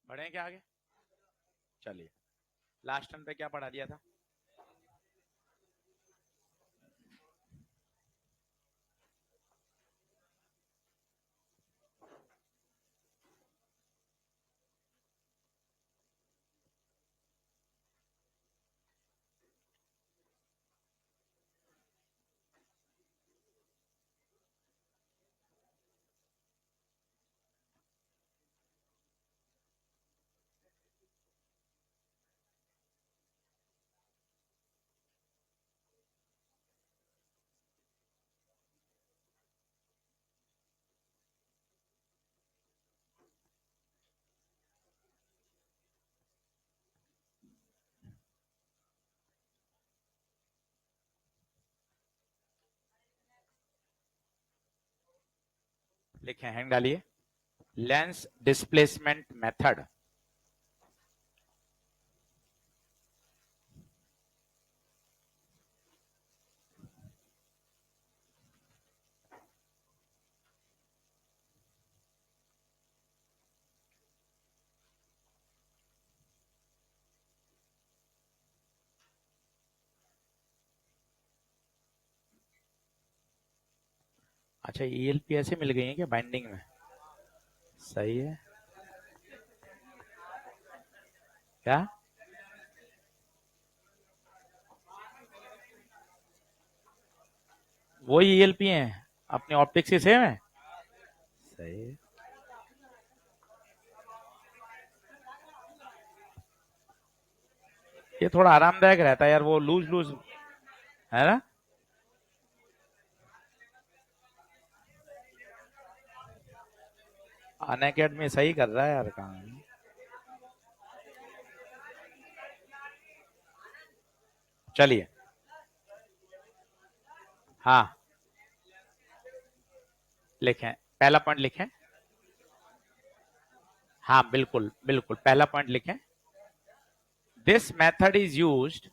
बढ़े क्या आगे? चलिए, लास्ट टर्न पे क्या पढ़ा दिया था? लिखे, हैंग डालिए। Lens displacement method. अच्छा, ईएलपी ऐसे मिल गई है क्या बाइंडिंग में? सही है। क्या? वही ईएलपी है, अपनी ऑप्टिक्स से सेम है। सही है। ये थोड़ा आरामदायक रहता है यार, वो लूज लूज है ना। अनअकैडमी सही कर रहा है यार काम। चलिए, हाँ लिखें, पहला पॉइंट लिखें। हाँ बिल्कुल बिल्कुल, पहला पॉइंट लिखें। दिस मेथड इज यूज्ड,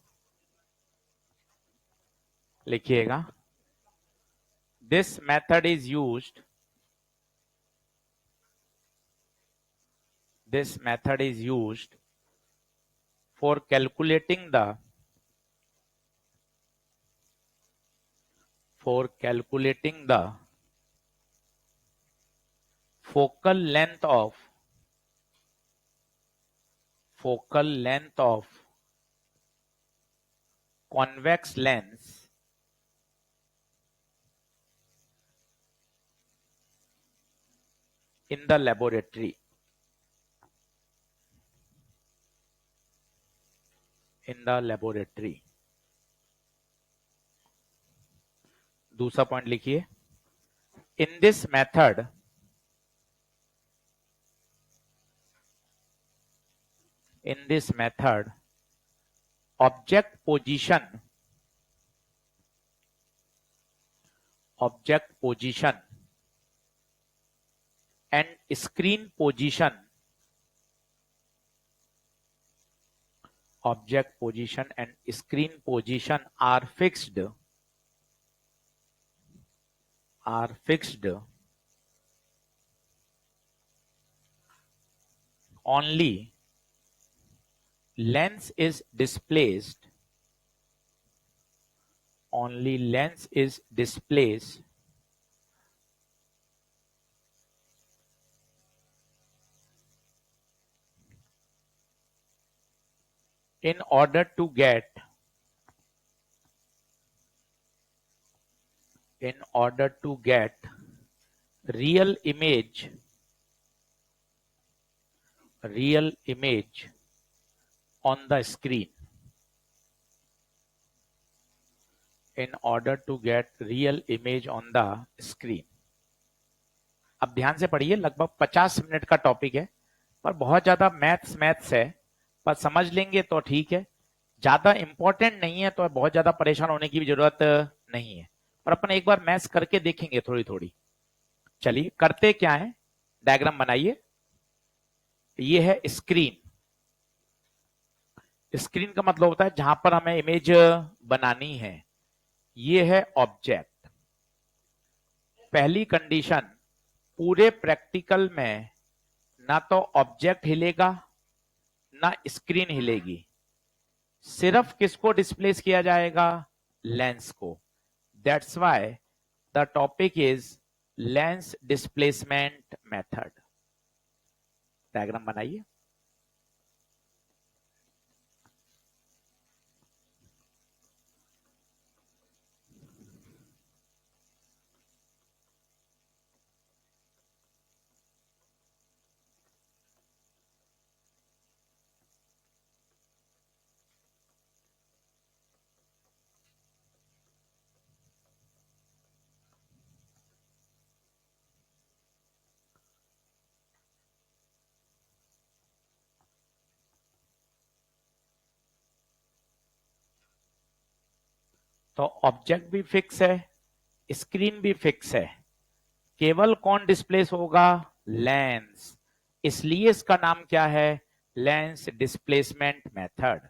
लिखिएगा। This method is used, this method is used for calculating the focal length of convex lens in the laboratory. दूसरा पॉइंट लिखिए। In this method, object position and screen position are fixed only lens is displaced in order to get real image on the screen. अब ध्यान से पढ़िए, लगभग 50 minute का topic है, पर बहुत ज्यादा मैथ्स है, पर समझ लेंगे तो ठीक है। ज्यादा इंपॉर्टेंट नहीं है तो बहुत ज्यादा परेशान होने की भी जरूरत नहीं है, पर अपन एक बार मैथ्स करके देखेंगे थोड़ी थोड़ी। चलिए करते क्या है, डायग्राम बनाइए। ये है स्क्रीन। स्क्रीन का मतलब होता है जहां पर हमें इमेज बनानी है। ये है ऑब्जेक्ट। पहली कंडीशन, पूरे प्रैक्टिकल में ना तो ऑब्जेक्ट हिलेगा ना स्क्रीन हिलेगी, सिर्फ किसको डिस्प्लेस किया जाएगा, लेंस को। That's why the topic is lens displacement method. Diagram बनाइए। तो ऑब्जेक्ट भी फिक्स है, स्क्रीन भी फिक्स है, केवल कौन डिस्प्लेस होगा, लेंस। इसलिए इसका नाम क्या है, लेंस डिस्प्लेसमेंट मेथड।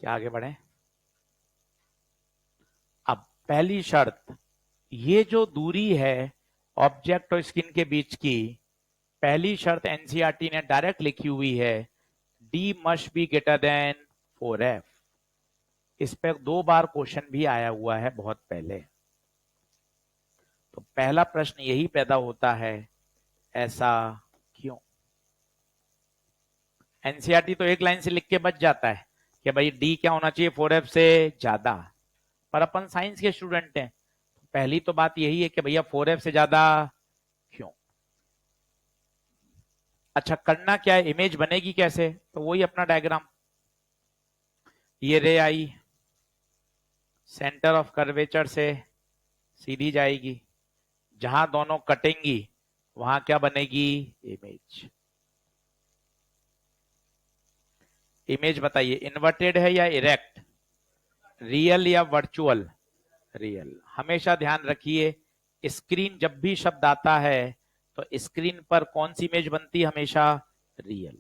क्या आगे बढ़े। अब पहली शर्त, ये जो दूरी है ऑब्जेक्ट और स्क्रीन के बीच की, पहली शर्त एनसीईआरटी ने डायरेक्ट लिखी हुई है, d must be greater than 4f। इस पर 2 बार क्वेश्चन भी आया हुआ है बहुत पहले। तो पहला प्रश्न यही पैदा होता है, ऐसा क्यों। एनसीईआरटी तो एक लाइन से लिख के बच जाता है कि भाई डी क्या होना चाहिए, 4f से ज्यादा, पर अपन साइंस के स्टूडेंट हैं, पहली तो बात यही है कि भैया 4f से ज्यादा क्यों। अच्छा, करना क्या है, इमेज बनेगी कैसे, तो वही अपना डायग्राम। ये रे आई सेंटर ऑफ कर्वेचर से सीधी जाएगी, जहां दोनों कटेंगी वहां क्या बनेगी, इमेज। इमेज बताइए, इन्वर्टेड है या इरेक्ट, रियल या वर्चुअल, रियल। हमेशा ध्यान रखिए, स्क्रीन जब भी शब्द आता है तो स्क्रीन पर कौन सी इमेज बनती है, हमेशा रियल।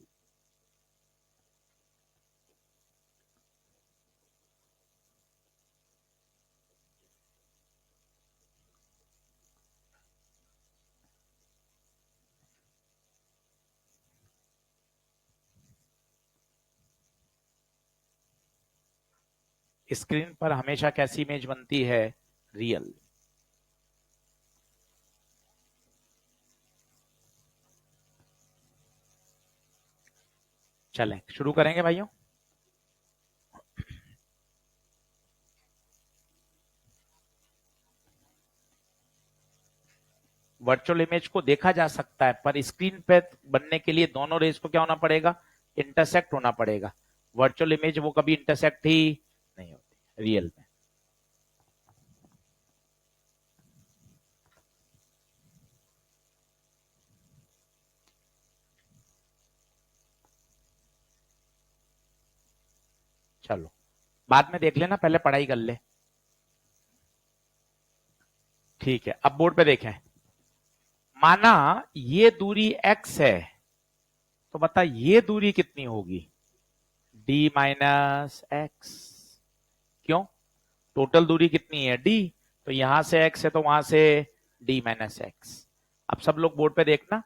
स्क्रीन पर हमेशा कैसी इमेज बनती है, रियल। चलें शुरू करेंगे भाइयों। वर्चुअल इमेज को देखा जा सकता है, पर स्क्रीन पे बनने के लिए दोनों रेज को क्या होना पड़ेगा, इंटरसेक्ट होना पड़ेगा। वर्चुअल इमेज वो कभी इंटरसेक्ट ही नहीं होती रियल में। चलो बाद में देख लेना, पहले पढ़ाई कर ले। ठीक है, अब बोर्ड पे देखें। माना ये दूरी x है, तो बता ये दूरी कितनी होगी, d माइनस एक्स। क्यों, टोटल दूरी कितनी है d, तो यहां से x है तो वहां से d माइनस एक्स। अब सब लोग बोर्ड पे देखना,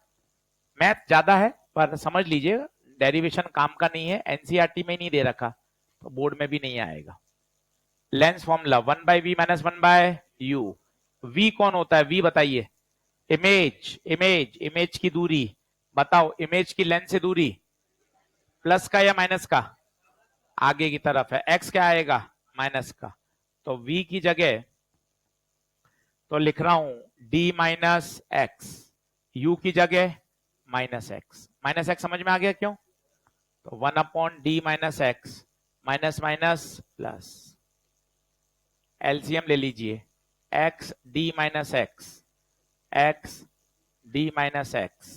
मैथ ज्यादा है पर समझ लीजिए, डेरिवेशन काम का नहीं है, एनसीईआरटी में नहीं दे रखा तो बोर्ड में भी नहीं आएगा। Lens formula 1/v-1/u। v कौन होता है, v बताइए, इमेज। इमेज की दूरी बताओ, इमेज की लेंस से दूरी प्लस का या माइनस का, आगे की तरफ है, x क्या आएगा, माइनस का। तो v की जगह तो लिख रहा हूं d माइनस एक्स, u की जगह माइनस एक्स। माइनस एक्स समझ में आ गया क्यों, तो 1/d minus x, minus minus plus. LCM ले लीजिए, x D minus x, x D minus x,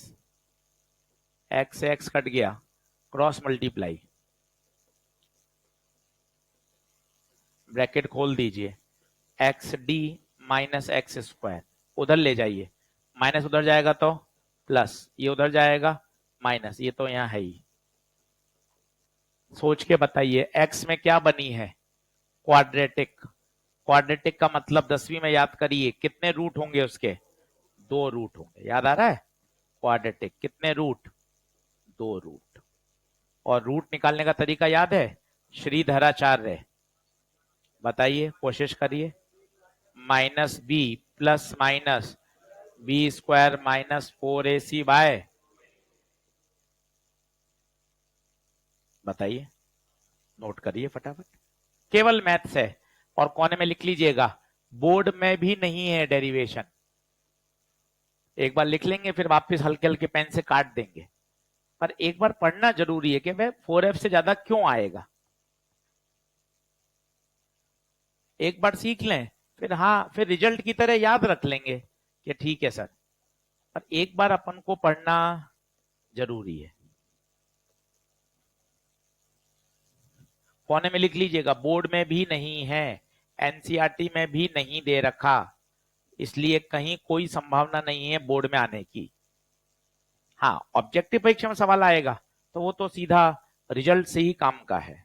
x से एक्स कट गया, क्रॉस मल्टीप्लाई, ब्रैकेट खोल दीजिए, x D minus x square, उधर ले जाइए, माइनस उधर जाएगा तो प्लस, ये उधर जाएगा माइनस, ये तो यहां है ही। सोच के बताइए एक्स में क्या बनी है, क्वाड्रेटिक। क्वाड्रेटिक का मतलब 10वीं में याद करिए, कितने रूट होंगे उसके, 2 रूट होंगे, याद आ रहा है। क्वाड्रेटिक कितने रूट, 2 रूट। और रूट निकालने का तरीका याद है, श्रीधराचार्य, बताइए, कोशिश करिए, minus B plus minus B square minus 4ac by, बताइए, नोट करिए फटाफट, केवल मैथ्स है। और कोने में लिख लीजिएगा, बोर्ड में भी नहीं है डेरिवेशन, एक बार लिख लेंगे फिर वापस हल्के हल्के पेन से काट देंगे, पर एक बार पढ़ना जरूरी है कि वह 4f से ज्यादा क्यों आएगा, एक बार सीख लें, फिर हाँ, फिर रिजल्ट की तरह याद रख लेंगे कि ठीक है सर, पर एक बार अपन को पढ़ना जरूरी है। कोने में लिख लीजिएगा, बोर्ड में भी नहीं है, एनसीईआरटी में भी नहीं दे रखा, इसलिए कहीं कोई संभावना नहीं है बोर्ड में आने की। हाँ, ऑब्जेक्टिव परीक्षा में सवाल आएगा तो वो तो सीधा रिजल्ट से ही काम का है।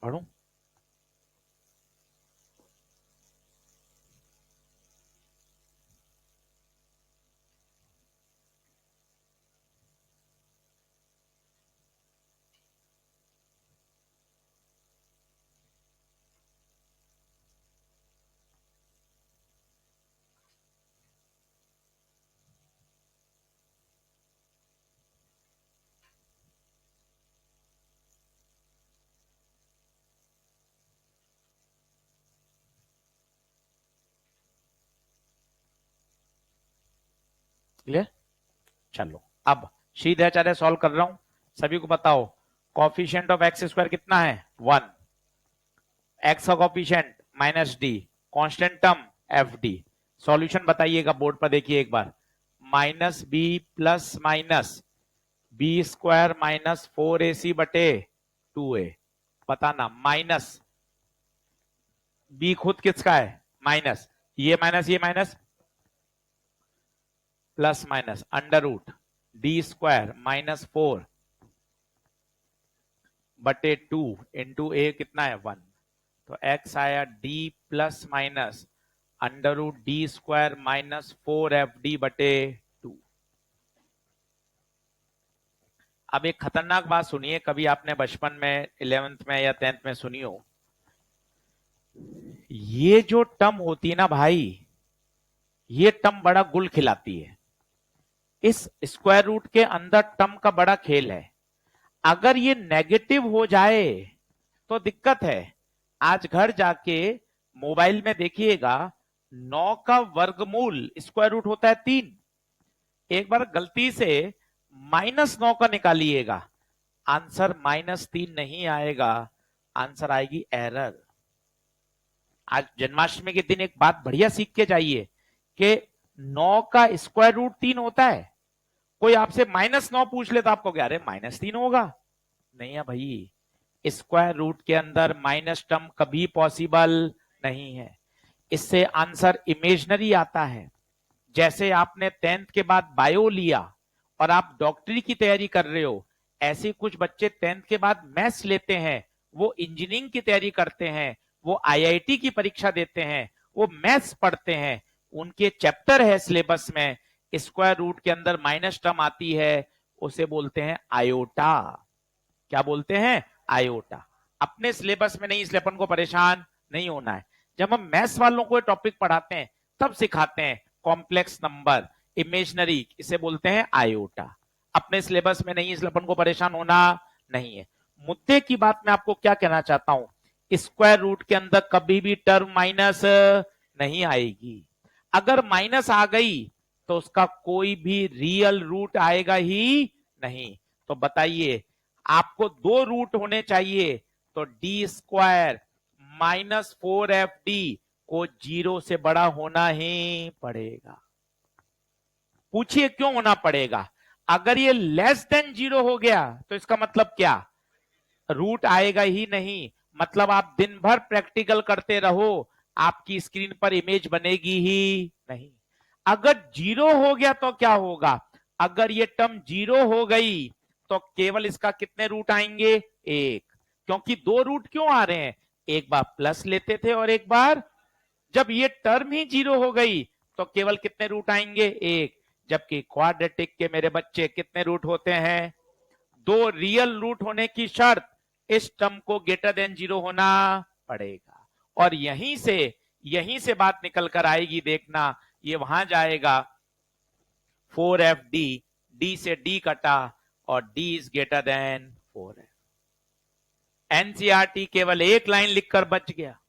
पढ़ूं? क्लियर? चलो, अब श्रीधराचार्य सॉल्व कर रहा हूं, सभी को बताओ, कॉफिशिएंट ऑफ एक्स स्क्वायर कितना है, 1, एक्स का coefficient minus D, constant term F D. Solution बताइएगा, बोर्ड पर देखिए एक बार, minus B plus minus B square minus 4ac बटे 2a, बताना, माइनस बी खुद किसका है, माइनस, ये minus plus minus under root d square minus 4 बटे 2 इंटू ए कितना है, 1, तो x आया d plus minus under root d square minus 4fd बटे 2। अब एक खतरनाक बात सुनिए, कभी आपने बचपन में 11th में या 10th में सुनी हो, ये जो टर्म होती है ना भाई, ये टर्म बड़ा गुल खिलाती है, इस स्क्वायर रूट के अंदर टर्म का बड़ा खेल है, अगर ये नेगेटिव हो जाए तो दिक्कत है। आज घर जाके मोबाइल में देखिएगा, 9 का वर्गमूल स्क्वायर रूट होता है 3, एक बार गलती से -9 का निकालिएगा, आंसर -3 नहीं आएगा, आंसर आएगी एरर। आज जन्माष्टमी के दिन एक बात बढ़िया सीख के जाइए कि 9 का स्क्वायर रूट 3 होता है, कोई आपसे -9 पूछ ले तो आपको क्या, अरे -3 होगा, नहीं है भाई, स्क्वायर रूट के अंदर माइनस टर्म कभी पॉसिबल नहीं है, इससे आंसर इमेजनरी आता है। जैसे आपने 10th के बाद बायो लिया और आप डॉक्टरी की तैयारी कर रहे हो, ऐसे कुछ बच्चे 10th के बाद मैथ्स लेते हैं, वो इंजीनियरिंग की तैयारी करते हैं, वो आईआईटी की परीक्षा देते हैं, वो मैथ्स पढ़ते हैं, उनके चैप्टर है सिलेबस में, स्क्वायर रूट के अंदर माइनस टर्म आती है, उसे बोलते हैं आयोटा। क्या बोलते हैं? आयोटा। अपने सिलेबस में नहीं, इसलिए अपन को परेशान नहीं होना है। जब हम मैथ्स वालों को टॉपिक पढ़ाते हैं तब सिखाते हैं कॉम्प्लेक्स नंबर, इमेजनरी, इसे बोलते हैं आयोटा। अपने सिलेबस में नहीं, इसलिए अपन को परेशान होना नहीं है। मुद्दे की बात मैं आपको क्या कहना चाहता हूं, स्क्वायर रूट के अंदर कभी भी टर्म माइनस नहीं आएगी। अगर माइनस आ गई तो उसका कोई भी रियल रूट आएगा ही नहीं। तो बताइए, आपको दो रूट होने चाहिए, तो डी स्क्वायर माइनस 4FD को 0 से बड़ा होना ही पड़ेगा। पूछिए क्यों होना पड़ेगा? अगर ये लेस देन 0 हो गया तो इसका मतलब क्या? रूट आएगा ही नहीं। मतलब आप दिन भर प्रैक्टिकल करते रहो, आपकी स्क्रीन पर इमेज बनेगी ही नहीं। अगर 0 हो गया तो क्या होगा? अगर ये टर्म 0 हो गई तो केवल इसका कितने रूट आएंगे? एक। क्योंकि दो रूट क्यों आ रहे हैं? एक बार प्लस लेते थे और एक बार, जब ये टर्म ही 0 हो गई तो केवल कितने रूट आएंगे? एक। जबकि क्वाड्रेटिक के मेरे बच्चे कितने रूट होते हैं? दो रियल रूट होने की शर्त इस टर्म को ग्रेटर देन 0 होना पड़ेगा। और यहीं से बात निकल कर आएगी, देखना, ये वहां जाएगा 4FD, डी से डी कटा और D is greater than 4F। NCERT केवल एक लाइन लिखकर बच गया,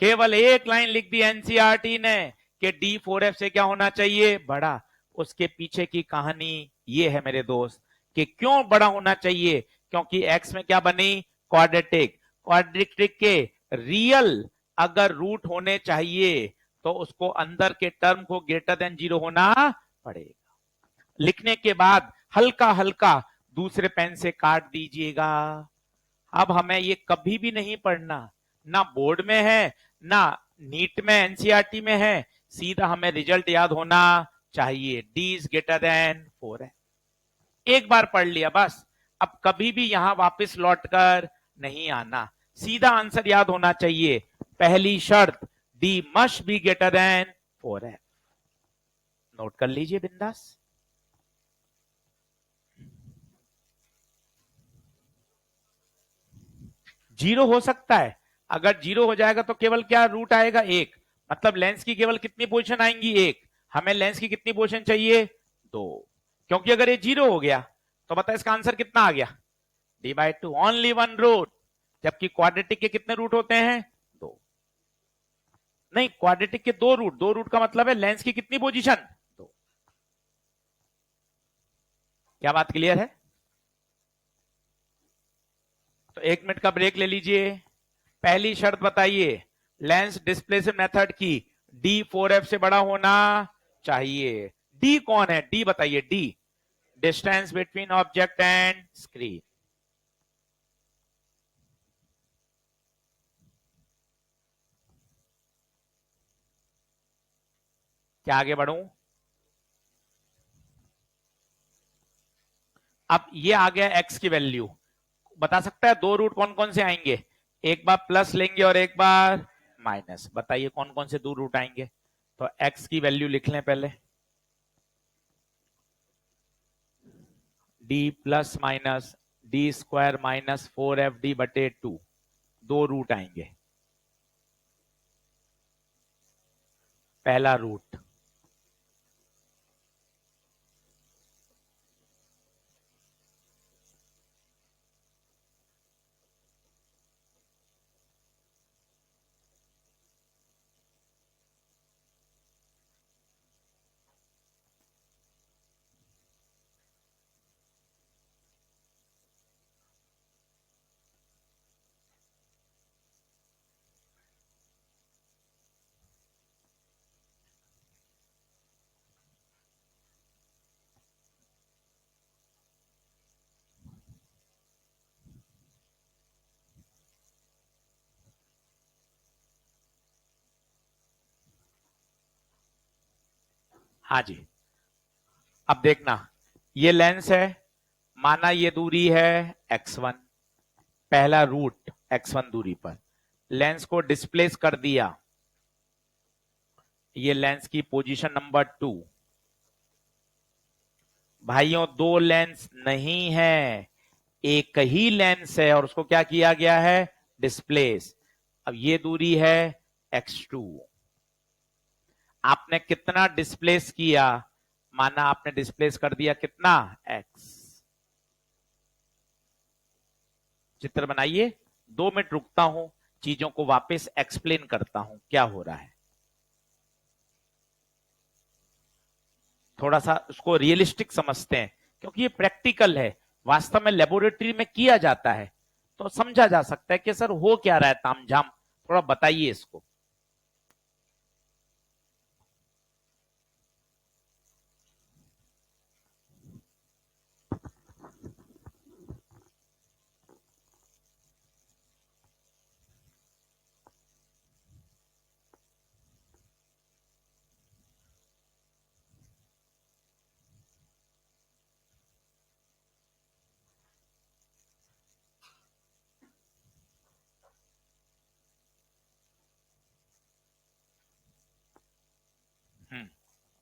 केवल एक लाइन लिख दी एनसीईआरटी ने कि डी 4F से क्या होना चाहिए? बड़ा। उसके पीछे की कहानी ये है मेरे दोस्त कि क्यों बड़ा होना चाहिए। क्योंकि एक्स में क्या बनी? क्वाड्रेटिक। क्वाड्रेटिक के रियल अगर रूट होने चाहिए तो उसको अंदर के टर्म को ग्रेटर देन 0 होना पड़ेगा। लिखने के बाद हल्का हल्का दूसरे पेन से काट दीजिएगा। अब हमें ये कभी भी नहीं पढ़ना, ना बोर्ड में है ना नीट में एनसीईआरटी में है, सीधा हमें रिजल्ट याद होना चाहिए, डी इज ग्रेटर देन 4 है। एक बार पढ़ लिया बस, अब कभी भी यहां वापस लौटकर नहीं आना, सीधा आंसर याद होना चाहिए। पहली शर्त, D must be greater than 4 है। नोट कर लीजिए बिंदास। जीरो हो सकता है, अगर जीरो हो जाएगा तो केवल क्या रूट आएगा? एक। मतलब लेंस की केवल कितनी पोजीशन आएंगी? एक। हमें लेंस की कितनी पोजीशन चाहिए? दो। क्योंकि अगर ये जीरो हो गया तो बता इसका आंसर कितना आ गया? डी/2, ओनली वन रूट। जबकि क्वाड्रेटिक के कितने रूट होते हैं? दो। नहीं, क्वाड्रेटिक के दो रूट, दो रूट का मतलब है लेंस की कितनी पोजीशन? दो। क्या बात क्लियर है? तो 1 मिनट का ब्रेक ले लीजिए। पहली शर्त बताइए लेंस डिस्प्लेसमेंट मेथड की, डी 4F से बड़ा होना चाहिए। डी कौन है? डी बताइए। D distance between object and screen. क्या आगे बढ़ूं? अब ये आ गया एक्स की वैल्यू। बता सकता है दो रूट कौन कौन से आएंगे? एक बार प्लस लेंगे और एक बार माइनस। बताइए कौन कौन से दो रूट आएंगे? तो एक्स की वैल्यू लिख लें पहले, D plus minus D square minus 4FD/2, दो रूट आएंगे। पहला रूट, हाँ जी। अब देखना, ये लेंस है, माना ये दूरी है x1, पहला रूट x1 दूरी पर लेंस को डिस्प्लेस कर दिया, ये लेंस की पोजीशन नंबर 2। भाइयों दो लेंस नहीं है, एक ही लेंस है और उसको क्या किया गया है, डिस्प्लेस। अब ये दूरी है x2, आपने कितना डिस्प्लेस किया, माना आपने डिस्प्लेस कर दिया कितना, x। चित्र बनाइए, 2 मिनट रुकता हूं, चीजों को वापस एक्सप्लेन करता हूं क्या हो रहा है, थोड़ा सा उसको रियलिस्टिक समझते हैं, क्योंकि ये प्रैक्टिकल है, वास्तव में लेबोरेटरी में किया जाता है, तो समझा जा सकता है कि सर हो क्या रहा है तामझाम, थोड़ा बताइए इसको।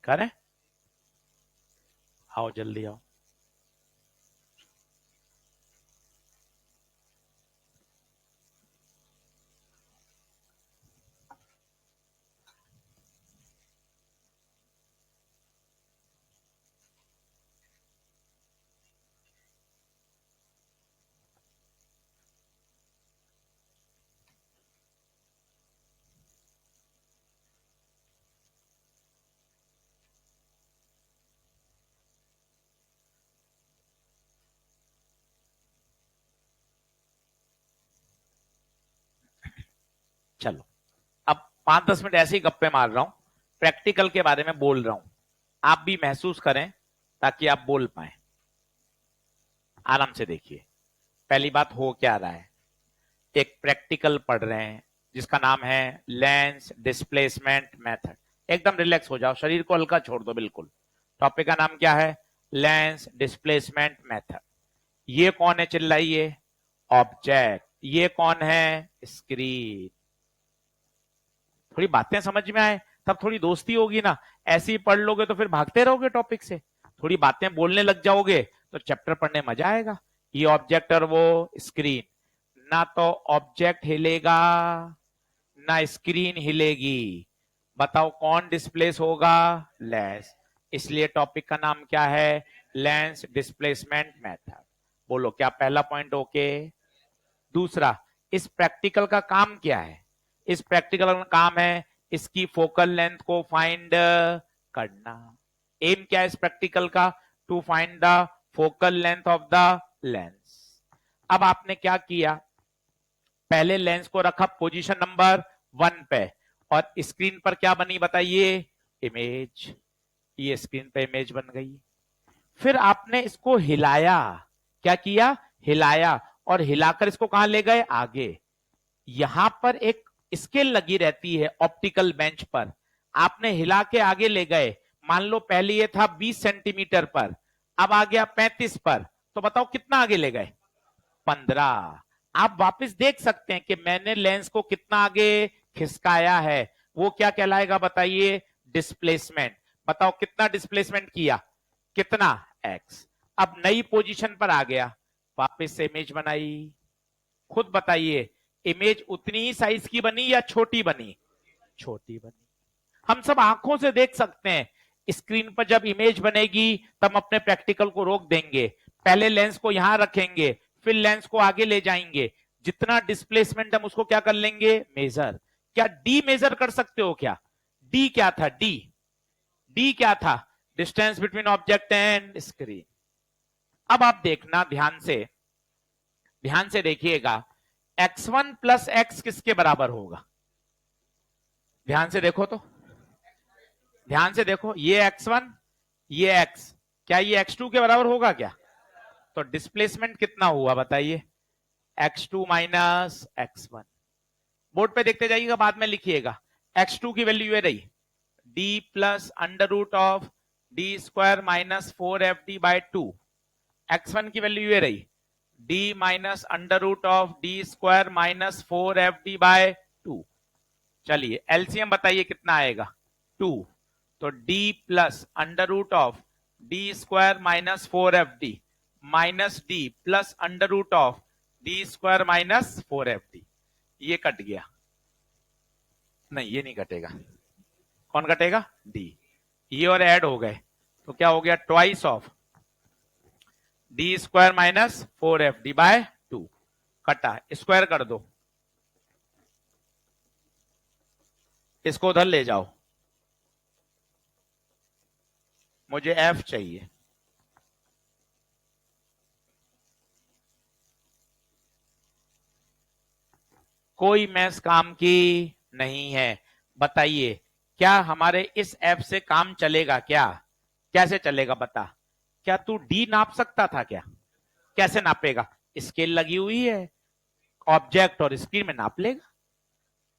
करें, आओ जल्दी आओ। चलो, अब 5-10 मिनट ऐसे ही गप्पे मार रहा हूं, प्रैक्टिकल के बारे में बोल रहा हूं, आप भी महसूस करें ताकि आप बोल पाए। आराम से देखिए, पहली बात हो क्या रहा है, एक प्रैक्टिकल पढ़ रहे हैं जिसका नाम है लेंस डिस्प्लेसमेंट मेथड। एकदम रिलैक्स हो जाओ, शरीर को हल्का छोड़ दो बिल्कुल। टॉपिक का नाम क्या है, लेंस डिस्प्लेसमेंट मेथड। ये कौन है चिल्लाइए, ऑब्जेक्ट। ये कौन है, स्क्रीन। थोड़ी बातें समझ में आए तब थोड़ी दोस्ती होगी ना, ऐसे ही पढ़ लोगे तो फिर भागते रहोगे टॉपिक से, थोड़ी बातें बोलने लग जाओगे तो चैप्टर पढ़ने मजा आएगा। ये ऑब्जेक्ट और वो स्क्रीन, ना तो ऑब्जेक्ट हिलेगा ना स्क्रीन हिलेगी, बताओ कौन डिस्प्लेस होगा, लेंस। इसलिए टॉपिक का नाम क्या है, लेंस डिस्प्लेसमेंट मेथड। बोलो क्या पहला पॉइंट ओके। दूसरा, इस प्रैक्टिकल का काम क्या है, इस प्रैक्टिकल का काम है इसकी फोकल लेंथ को फाइंड करना। एम क्या है इस प्रैक्टिकल का, to find the focal length of the lens. अब आपने क्या किया, पहले लेंस को रखा पोजीशन नंबर 1 पे और स्क्रीन पर क्या बनी बताइए, इमेज। ये स्क्रीन पे इमेज बन गई। फिर आपने इसको हिलाया, क्या किया, हिलाया, और हिलाकर इसको कहां ले गए, आगे। यहां पर एक स्केल लगी रहती है ऑप्टिकल बेंच पर, आपने हिला के आगे ले गए। मान लो पहले ये था 20 सेंटीमीटर पर, अब आ गया 35 पर, तो बताओ कितना आगे ले गए, 15। आप वापस देख सकते हैं कि मैंने लेंस को कितना आगे खिसकाया है, वो क्या कहलाएगा बताइए, डिस्प्लेसमेंट। बताओ कितना डिस्प्लेसमेंट किया, कितना, x। अब नई पोजीशन पर आ गया, वापस से इमेज बनाई। खुद बताइए, इमेज उतनी ही साइज की बनी या छोटी बनी, छोटी बनी। हम सब आंखों से देख सकते हैं, स्क्रीन पर जब इमेज बनेगी तब अपने प्रैक्टिकल को रोक देंगे, पहले लेंस को यहां रखेंगे, फिर लेंस को आगे ले जाएंगे, जितना डिस्प्लेसमेंट हम उसको क्या कर लेंगे, मेजर। क्या डी मेजर कर सकते हो क्या, डी क्या था, डी, डी क्या था, distance between object and screen. अब आप देखना ध्यान से, ध्यान से देखिएगा, x1 प्लस एक्स किसके बराबर होगा, ध्यान से देखो तो, ध्यान से देखो, ये x1 ये x, क्या ये x2 के बराबर होगा क्या, तो डिस्प्लेसमेंट कितना हुआ बताइए, x2 माइनस x1। बोर्ड पे देखते जाइएगा, बाद में लिखिएगा। x2 की वैल्यू ये रही, d plus under root of d square minus 4fd by 2, x1 की वैल्यू ये रही d minus under root of d square minus 4fd by 2। चलिए एलसीएम बताइए कितना आएगा 2, तो d plus under root of d square minus 4fd minus d plus under root of d square minus 4fd, ये cut गया। नहीं ये नहीं कटेगा, कौन कटेगा d, ये और ऐड हो गए तो क्या हो गया twice of d square minus 4fd by 2, कटा, स्क्वायर कर दो, इसको उधर ले जाओ, मुझे f चाहिए। कोई मैथ्स काम की नहीं है, बताइए क्या हमारे इस ऐप से काम चलेगा क्या, कैसे चलेगा बता, क्या तू डी नाप सकता था क्या, कैसे नापेगा, स्केल लगी हुई है ऑब्जेक्ट और स्क्रीन में नाप लेगा।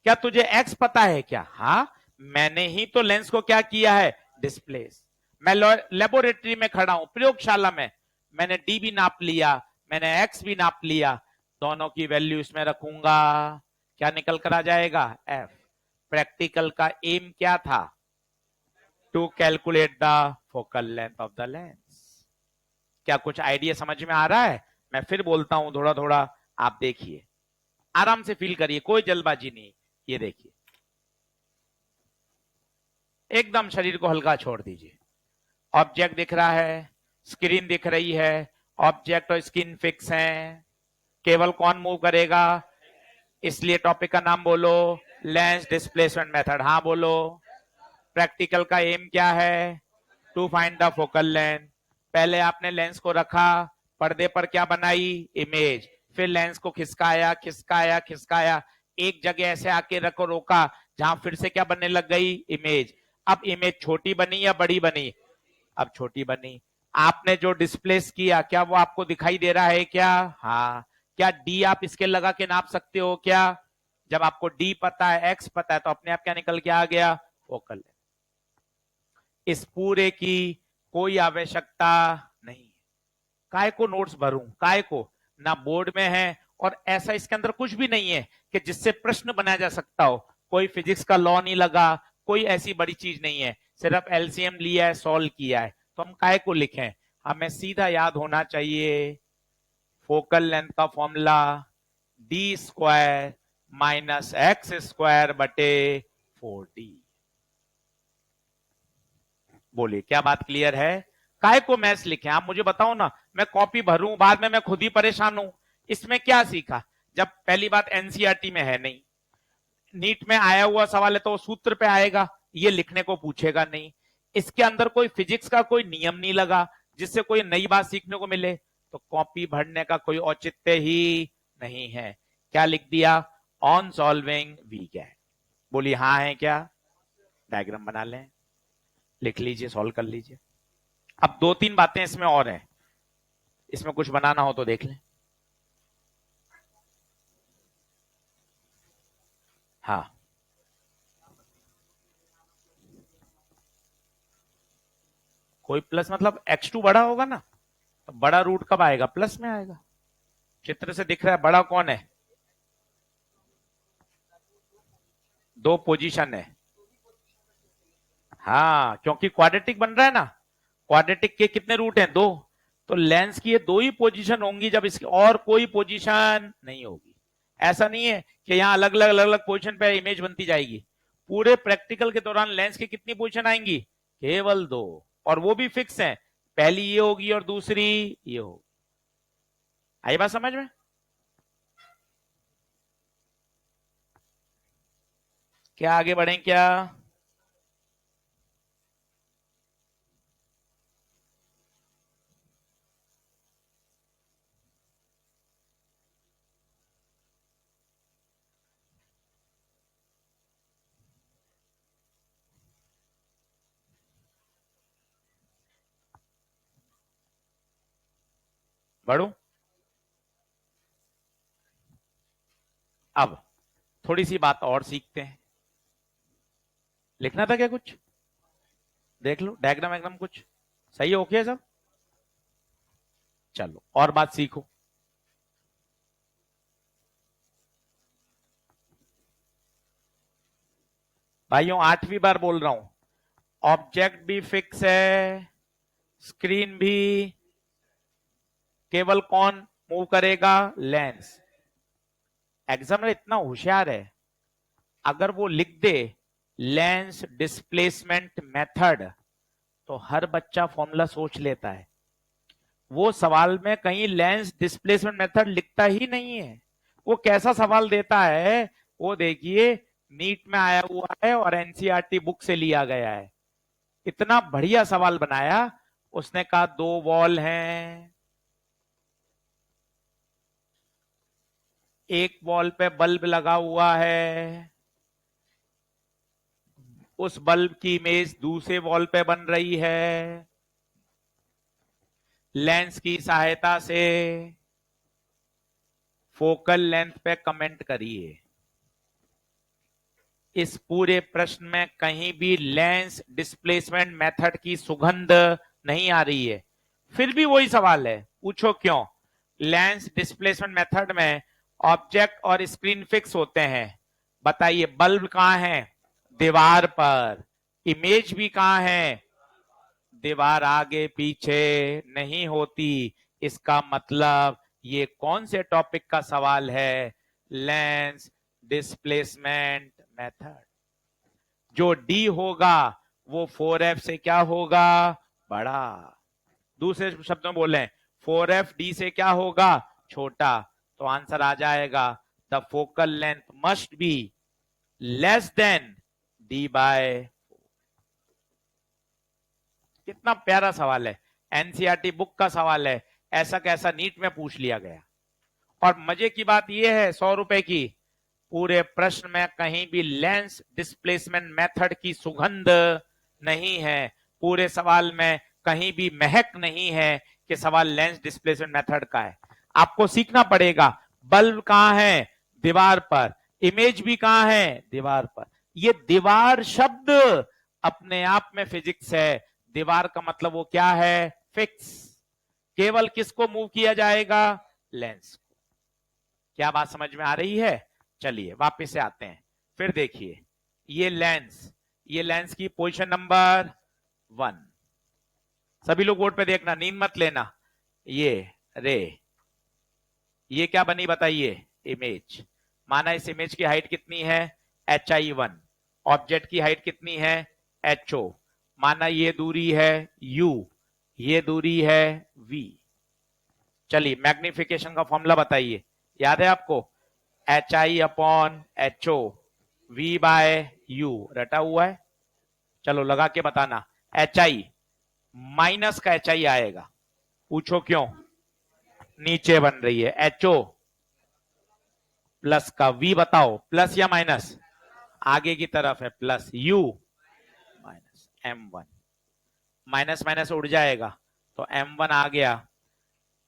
क्या तुझे एक्स पता है क्या, हाँ मैंने ही तो लेंस को क्या किया है डिस्प्लेस, मैं लेबोरेटरी में खड़ा हूं प्रयोगशाला में, मैंने डी भी नाप लिया, मैंने एक्स भी नाप लिया, दोनों की वैल्यू इसमें रखूंगा, क्या निकल कर आ जाएगा एफ। प्रैक्टिकल का एम क्या था, to calculate the focal length of the lens. क्या कुछ आइडिया समझ में आ रहा है, मैं फिर बोलता हूं थोड़ा थोड़ा, आप देखिए आराम से फील करिए, कोई जल्दबाजी नहीं, ये देखिए एकदम शरीर को हल्का छोड़ दीजिए, ऑब्जेक्ट दिख रहा है, स्क्रीन दिख रही है, ऑब्जेक्ट और स्क्रीन फिक्स हैं, केवल कौन मूव करेगा, इसलिए टॉपिक का नाम बोलो लेंस डिस्प्लेसमेंट मेथड, हाँ बोलो। प्रैक्टिकल का एम क्या है, to find the focal length. पहले आपने लेंस को रखा, पर्दे पर क्या बनाई इमेज, फिर लेंस को खिसकाया खिसकाया खिसकाया, एक जगह ऐसे आके रखो रोका जहां फिर से क्या बनने लग गई इमेज। अब इमेज छोटी बनी या बड़ी बनी, अब छोटी बनी। आपने जो डिस्प्लेस किया क्या वो आपको दिखाई दे रहा है क्या, हाँ। क्या डी आप इसके लगा के नाप सकते हो क्या, जब आपको डी पता है एक्स पता है तो अपने आप क्या निकल के आ गया फोकल लेंथ। इस पूरे की कोई आवश्यकता नहीं है, काय को नोट्स भरूं, काय को, ना बोर्ड में है और ऐसा इसके अंदर कुछ भी नहीं है कि जिससे प्रश्न बनाया जा सकता हो, कोई फिजिक्स का लॉ नहीं लगा, कोई ऐसी बड़ी चीज नहीं है, सिर्फ एलसीएम लिया है सॉल्व किया है, तो हम काय को लिखें, हमें सीधा याद होना चाहिए फोकल लेंथ का formula D square minus x square बटे 4d। बोलिए क्या बात क्लियर है, काय को मैथ्स लिखे, आप मुझे बताओ ना, मैं कॉपी भरूं बाद में मैं खुद ही परेशान हूं, इसमें क्या सीखा, जब पहली बात एनसीईआरटी में है नहीं, नीट में आया हुआ सवाल है तो सूत्र पे आएगा, ये लिखने को पूछेगा नहीं, इसके अंदर कोई फिजिक्स का कोई नियम नहीं लगा जिससे कोई नई बात सीखने को मिले, तो कॉपी भरने का कोई औचित्य ही नहीं है। क्या लिख दिया, ऑन सॉल्विंग वी कैन, बोलिए हाँ है क्या, डायग्राम बना लें, लिख लीजिए सॉल्व कर लीजिए। अब दो तीन बातें इसमें और हैं, इसमें कुछ बनाना हो तो देख लें। हाँ कोई प्लस मतलब x2 बड़ा होगा ना, तो बड़ा रूट कब आएगा, प्लस में आएगा, चित्र से दिख रहा है बड़ा कौन है, दो पोजीशन है, हाँ क्योंकि क्वाड्रेटिक बन रहा है ना, क्वाड्रेटिक के कितने रूट हैं, दो, तो लेंस की ये दो ही पोजीशन होंगी जब इसकी और कोई पोजीशन नहीं होगी। ऐसा नहीं है कि यहां अलग अलग पोजीशन पे इमेज बनती जाएगी, पूरे प्रैक्टिकल के दौरान लेंस की कितनी पोजीशन आएंगी, केवल दो, और वो भी फिक्स है, पहली ये होगी और दूसरी ये होगी। आई बात समझ में, क्या आगे बढ़े क्या, बढ़ू। अब थोड़ी सी बात और सीखते हैं, लिखना था क्या कुछ, देख लो डायग्राम एकदम कुछ सही है, ओके सब, चलो और बात सीखो। भाइयों 8वीं बार बोल रहा हूं, ऑब्जेक्ट भी फिक्स है, स्क्रीन भी, केवल कौन मूव करेगा? लेंस। एग्जामिनर इतना होशियार है, अगर वो लिख दे लेंस डिस्प्लेसमेंट मेथड तो हर बच्चा फॉर्मूला सोच लेता है। वो सवाल में कहीं लेंस डिस्प्लेसमेंट मेथड लिखता ही नहीं है। वो कैसा सवाल देता है वो देखिए, नीट में आया हुआ है और एनसीईआरटी बुक से लिया गया है। इतना बढ़िया सवाल बनाया। उसने कहा 2 वॉल हैं, एक वॉल पे बल्ब लगा हुआ है, उस बल्ब की इमेज दूसरे वॉल पे बन रही है, लेंस की सहायता से फोकल लेंथ पे कमेंट करिए। इस पूरे प्रश्न में कहीं भी लेंस डिस्प्लेसमेंट मेथड की सुगंध नहीं आ रही है। फिर भी वही सवाल है, पूछो क्यों? लेंस डिस्प्लेसमेंट मेथड में ऑब्जेक्ट और स्क्रीन फिक्स होते हैं। बताइए बल्ब कहां है? दीवार पर। इमेज भी कहां है? दीवार आगे पीछे नहीं होती। इसका मतलब ये कौन से टॉपिक का सवाल है? Lens displacement method. जो डी होगा वो 4f से क्या होगा? बड़ा। दूसरे शब्द में बोले 4f डी से क्या होगा? छोटा। तो आंसर आ जाएगा the focal length must be less than d by. कितना प्यारा सवाल है, एनसीईआरटी बुक का सवाल है, ऐसा कैसा नीट में पूछ लिया गया। और मजे की बात यह है 100 रुपए की, पूरे प्रश्न में कहीं भी लेंस डिस्प्लेसमेंट मेथड की सुगंध नहीं है। पूरे सवाल में कहीं भी महक नहीं है कि सवाल लेंस डिस्प्लेसमेंट मेथड का है। आपको सीखना पड़ेगा बल्ब कहां है? दीवार पर। इमेज भी कहां है? दीवार पर। ये दीवार शब्द अपने आप में फिजिक्स है। दीवार का मतलब वो क्या है? फिक्स। केवल किसको मूव किया जाएगा? लेंस को। क्या बात समझ में आ रही है? चलिए वापस से आते हैं। फिर देखिए ये लेंस की पोजीशन नंबर 1। सभी लोग बोर्ड पे देखना, नींद मत लेना। ये रे, ये क्या बनी बताइए? इमेज। माना इस इमेज की हाइट कितनी है? hi1। ऑब्जेक्ट की हाइट कितनी है? ho। माना ये दूरी है u, ये दूरी है v। चलिए मैग्निफिकेशन का फॉर्मूला बताइए, याद है आपको? hi upon ho, v by u रटा हुआ है। चलो लगा के बताना। hi माइनस का hi आएगा, पूछो क्यों? नीचे बन रही है। ho प्लस का, v बताओ प्लस या माइनस? आगे की तरफ है plus, u minus m1। Minus minus उड़ जाएगा तो m1 आ गया,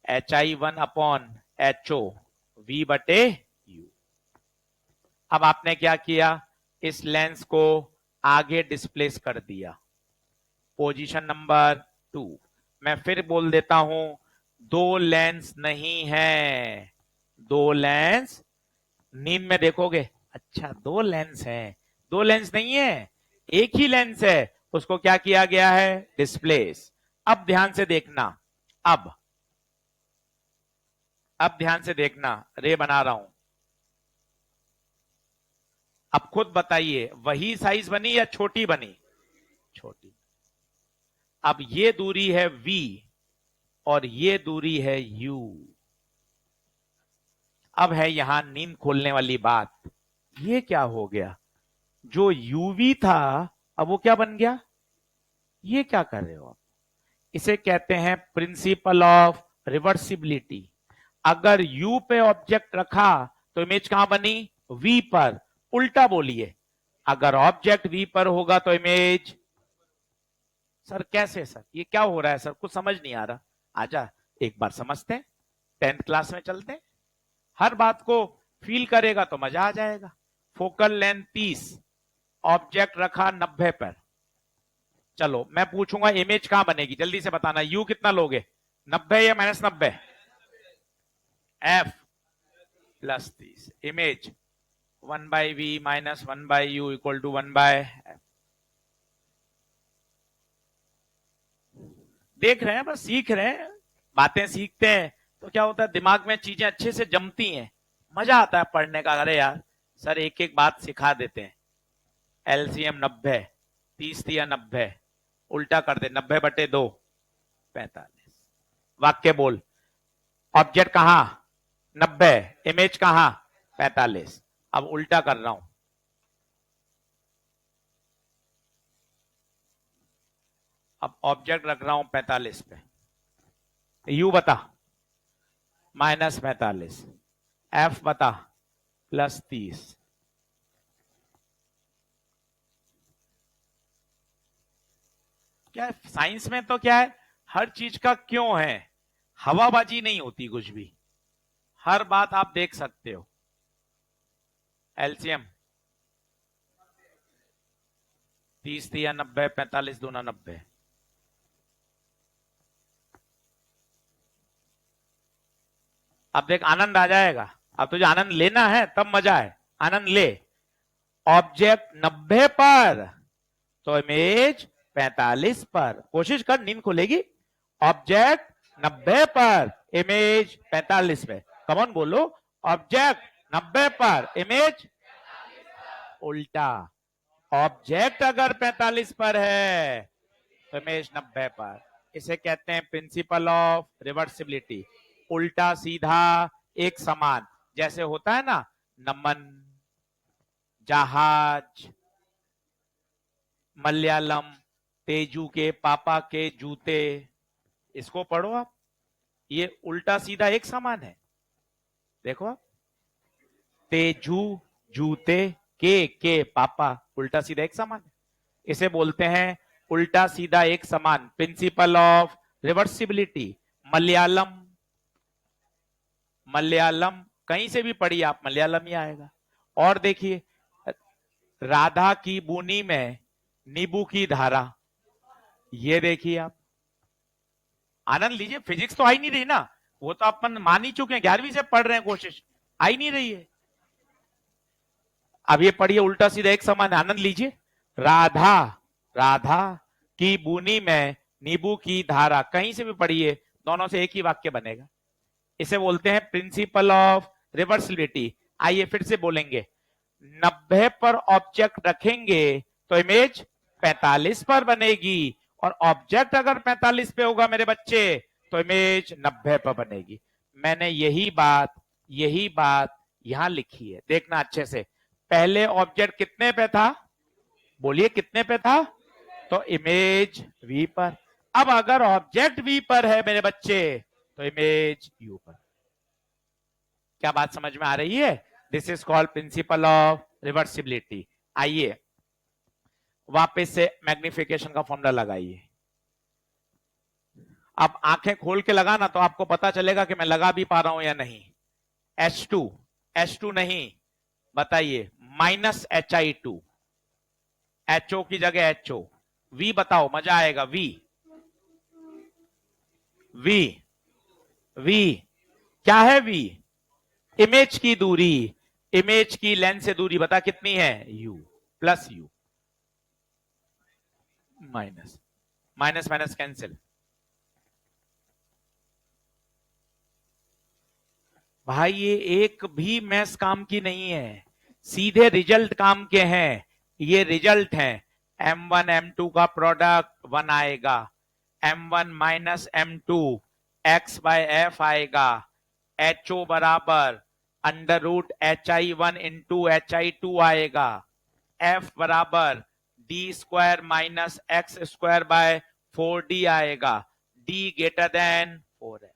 hi1 अपॉन ho, v बटे u। अब आपने क्या किया? इस लेंस को आगे डिस्प्लेस कर दिया, पोजीशन नंबर 2। मैं फिर बोल देता हूं, 2 लेंस नहीं है। 2 लेंस, नींद में देखोगे अच्छा 2 लेंस हैं। 2 लेंस नहीं है, एक ही लेंस है। उसको क्या किया गया है? डिस्प्लेस। अब ध्यान से देखना, अब ध्यान से देखना, रे बना रहा हूं। अब खुद बताइए वही साइज बनी या छोटी बनी? छोटी। अब ये दूरी है v और ये दूरी है u। अब है यहां नींद खोलने वाली बात, ये क्या हो गया? जो uv था अब वो क्या बन गया? ये क्या कर रहे हो आप? इसे कहते हैं प्रिंसिपल ऑफ रिवर्सिबिलिटी। अगर u पे ऑब्जेक्ट रखा तो इमेज कहां बनी? v पर। उल्टा बोलिए, अगर ऑब्जेक्ट v पर होगा तो इमेज। सर कैसे? सर ये क्या हो रहा है? सर कुछ समझ नहीं आ रहा। आजा एक बार समझते हैं, 10th क्लास में चलते हैं। हर बात को फील करेगा तो मजा आ जाएगा। फोकल लेंथ 30, ऑब्जेक्ट रखा 90 पर। चलो मैं पूछूंगा इमेज कहां बनेगी, जल्दी से बताना। यू कितना लोगे? 90 या -90? F plus 30, image 1/v minus 1/u equal to 1/f। देख रहे हैं, बस सीख रहे हैं, बातें सीखते हैं तो क्या होता है, दिमाग में चीजें अच्छे से जमती हैं, मजा आता है पढ़ने का। अरे यार सर एक एक बात सिखा देते हैं। एलसीएम 90, 30 या 90, उल्टा कर दे, 90/2 45। वाक्य बोल, ऑब्जेक्ट कहां 90, इमेज कहां 45। अब उल्टा कर रहा हूं, अब ऑब्जेक्ट रख रहा हूं 45 पे, यू बता -45, एफ बता +30। क्या है साइंस में, तो क्या है, हर चीज का क्यों है, हवाबाजी नहीं होती कुछ भी, हर बात आप देख सकते हो। एलसीएम 30 या 90, 45 दूना 90। अब देख आनंद आ जाएगा, अब तुझे आनंद लेना है तब मजा है, आनंद ले। ऑब्जेक्ट 90 पर तो इमेज 45 पर, कोशिश कर नींद खुलेगी। ऑब्जेक्ट 90 पर, इमेज 45 पे, कमॉन बोलो, ऑब्जेक्ट 90 पर, इमेज उल्टा, ऑब्जेक्ट अगर 45 पर है तो इमेज 90 पर। इसे कहते हैं प्रिंसिपल ऑफ रिवर्सिबिलिटी, उल्टा सीधा एक समान। जैसे होता है ना, नमन, जहाज, मलयालम, तेजू के पापा के जूते, इसको पढ़ो आप, ये उल्टा सीधा एक समान है। देखो आप, तेजू जूते के पापा, उल्टा सीधा एक समान है, इसे बोलते हैं उल्टा सीधा एक समान, principle of reversibility. Malayalam, Malayalam कहीं से भी पढ़िए आप, मलयालम ही आएगा। और देखिए, राधा की बूनी में नींबू की धारा, ये देखिए आप, आनंद लीजिए, फिजिक्स तो आ ही नहीं रही ना, वो तो अपन मान ही चुके हैं, 11वीं से पढ़ रहे हैं, कोशिश आ ही नहीं रही है। अब ये पढ़िए उल्टा सीधा एक समान, आनंद लीजिए। राधा, राधा की बूनी में नींबू की धारा, कहीं से भी पढ़िए, दोनों से एक ही वाक्य बनेगा। इसे बोलते हैं प्रिंसिपल ऑफ रिवर्सिबिलिटी। आइए फिर से बोलेंगे, 90 पर ऑब्जेक्ट रखेंगे तो इमेज 45 पर बनेगी, और ऑब्जेक्ट अगर 45 पे होगा मेरे बच्चे तो इमेज 90 पर बनेगी। मैंने यही बात यहां लिखी है, देखना अच्छे से। पहले ऑब्जेक्ट कितने पे था, बोलिए कितने पे था, तो इमेज वी पर। अब अगर ऑब्जेक्ट वी पर है मेरे बच्चे तो इमेज यू पर। क्या बात समझ में आ रही है? This is called principle of reversibility. आइए वापस से मैग्निफिकेशन का फॉर्मूला लगाइए। अब आंखें खोल के लगाना तो आपको पता चलेगा कि मैं लगा भी पा रहा हूं या नहीं। H2, H2 नहीं, बताइए -HI2, HO की जगह HO, V बताओ, मजा आएगा। V, V, V क्या है? V इमेज की दूरी, इमेज की लेंस से दूरी बता कितनी है, U plus U, minus minus minus cancel. भाई ये एक भी मैथ्स काम की नहीं है, सीधे रिजल्ट काम के हैं, ये रिजल्ट है। M1 M2 का प्रोडक्ट 1 आएगा, M1 माइनस M2 x/f आएगा, HO बराबर √HI1 इंटू HI2 आएगा, F बराबर D² माइनस x²/4D आएगा, D ग्रेटर देन 4F।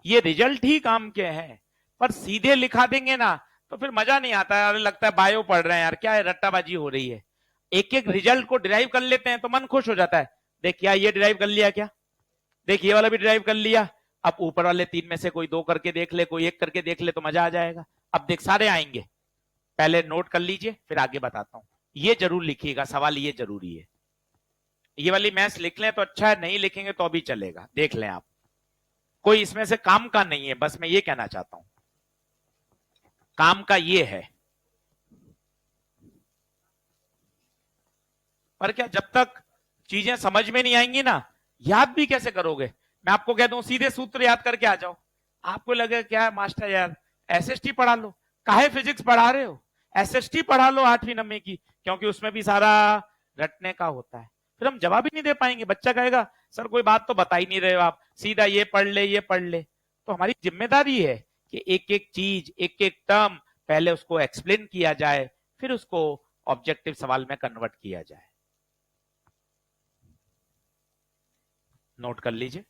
ये रिजल्ट ही काम के हैं, पर सीधे लिखा देंगे ना तो फिर मजा नहीं आता है, लगता है बायो पढ़ रहे हैं यार, क्या है रट्टाबाजी हो रही है। एक एक रिजल्ट को डिराइव कर लेते हैं तो मन खुश हो जाता है। देख क्या ये डिराइव कर लिया, क्या देख ये वाला भी डिराइव कर लिया। अब ऊपर वाले 3 में से कोई 2 करके देख ले, कोई 1 करके देख ले तो मजा आ जाएगा। अब देख सारे आएंगे, पहले नोट कर लीजिए फिर आगे बताता हूं। ये जरूर लिखिएगा, सवाल ये जरूरी है। ये वाली मैथ्स लिख लें तो अच्छा है, नहीं लिखेंगे तो भी चलेगा, देख लें आप, कोई इसमें से काम का नहीं है, बस मैं ये कहना चाहता हूं, काम का ये है। पर क्या जब तक चीजें समझ में नहीं आएंगी ना, याद भी कैसे करोगे? मैं आपको कह दूं सीधे सूत्र याद करके आ जाओ, आपको लगेगा क्या मास्टर यार एसएसटी पढ़ा लो, काहे फिजिक्स पढ़ा रहे हो, एसएसटी पढ़ा लो 8वीं 9वीं की, क्योंकि उसमें भी सारा रटने का होता है। फिर हम जवाब ही नहीं दे पाएंगे, बच्चा कहेगा सर कोई बात तो बता ही नहीं रहे हो आप, सीधा ये पढ़ ले ये पढ़ ले। तो हमारी जिम्मेदारी है कि एक एक चीज एक एक टर्म पहले उसको एक्सप्लेन किया जाए, फिर उसको ऑब्जेक्टिव सवाल में कन्वर्ट किया जाए। नोट कर लीजिए।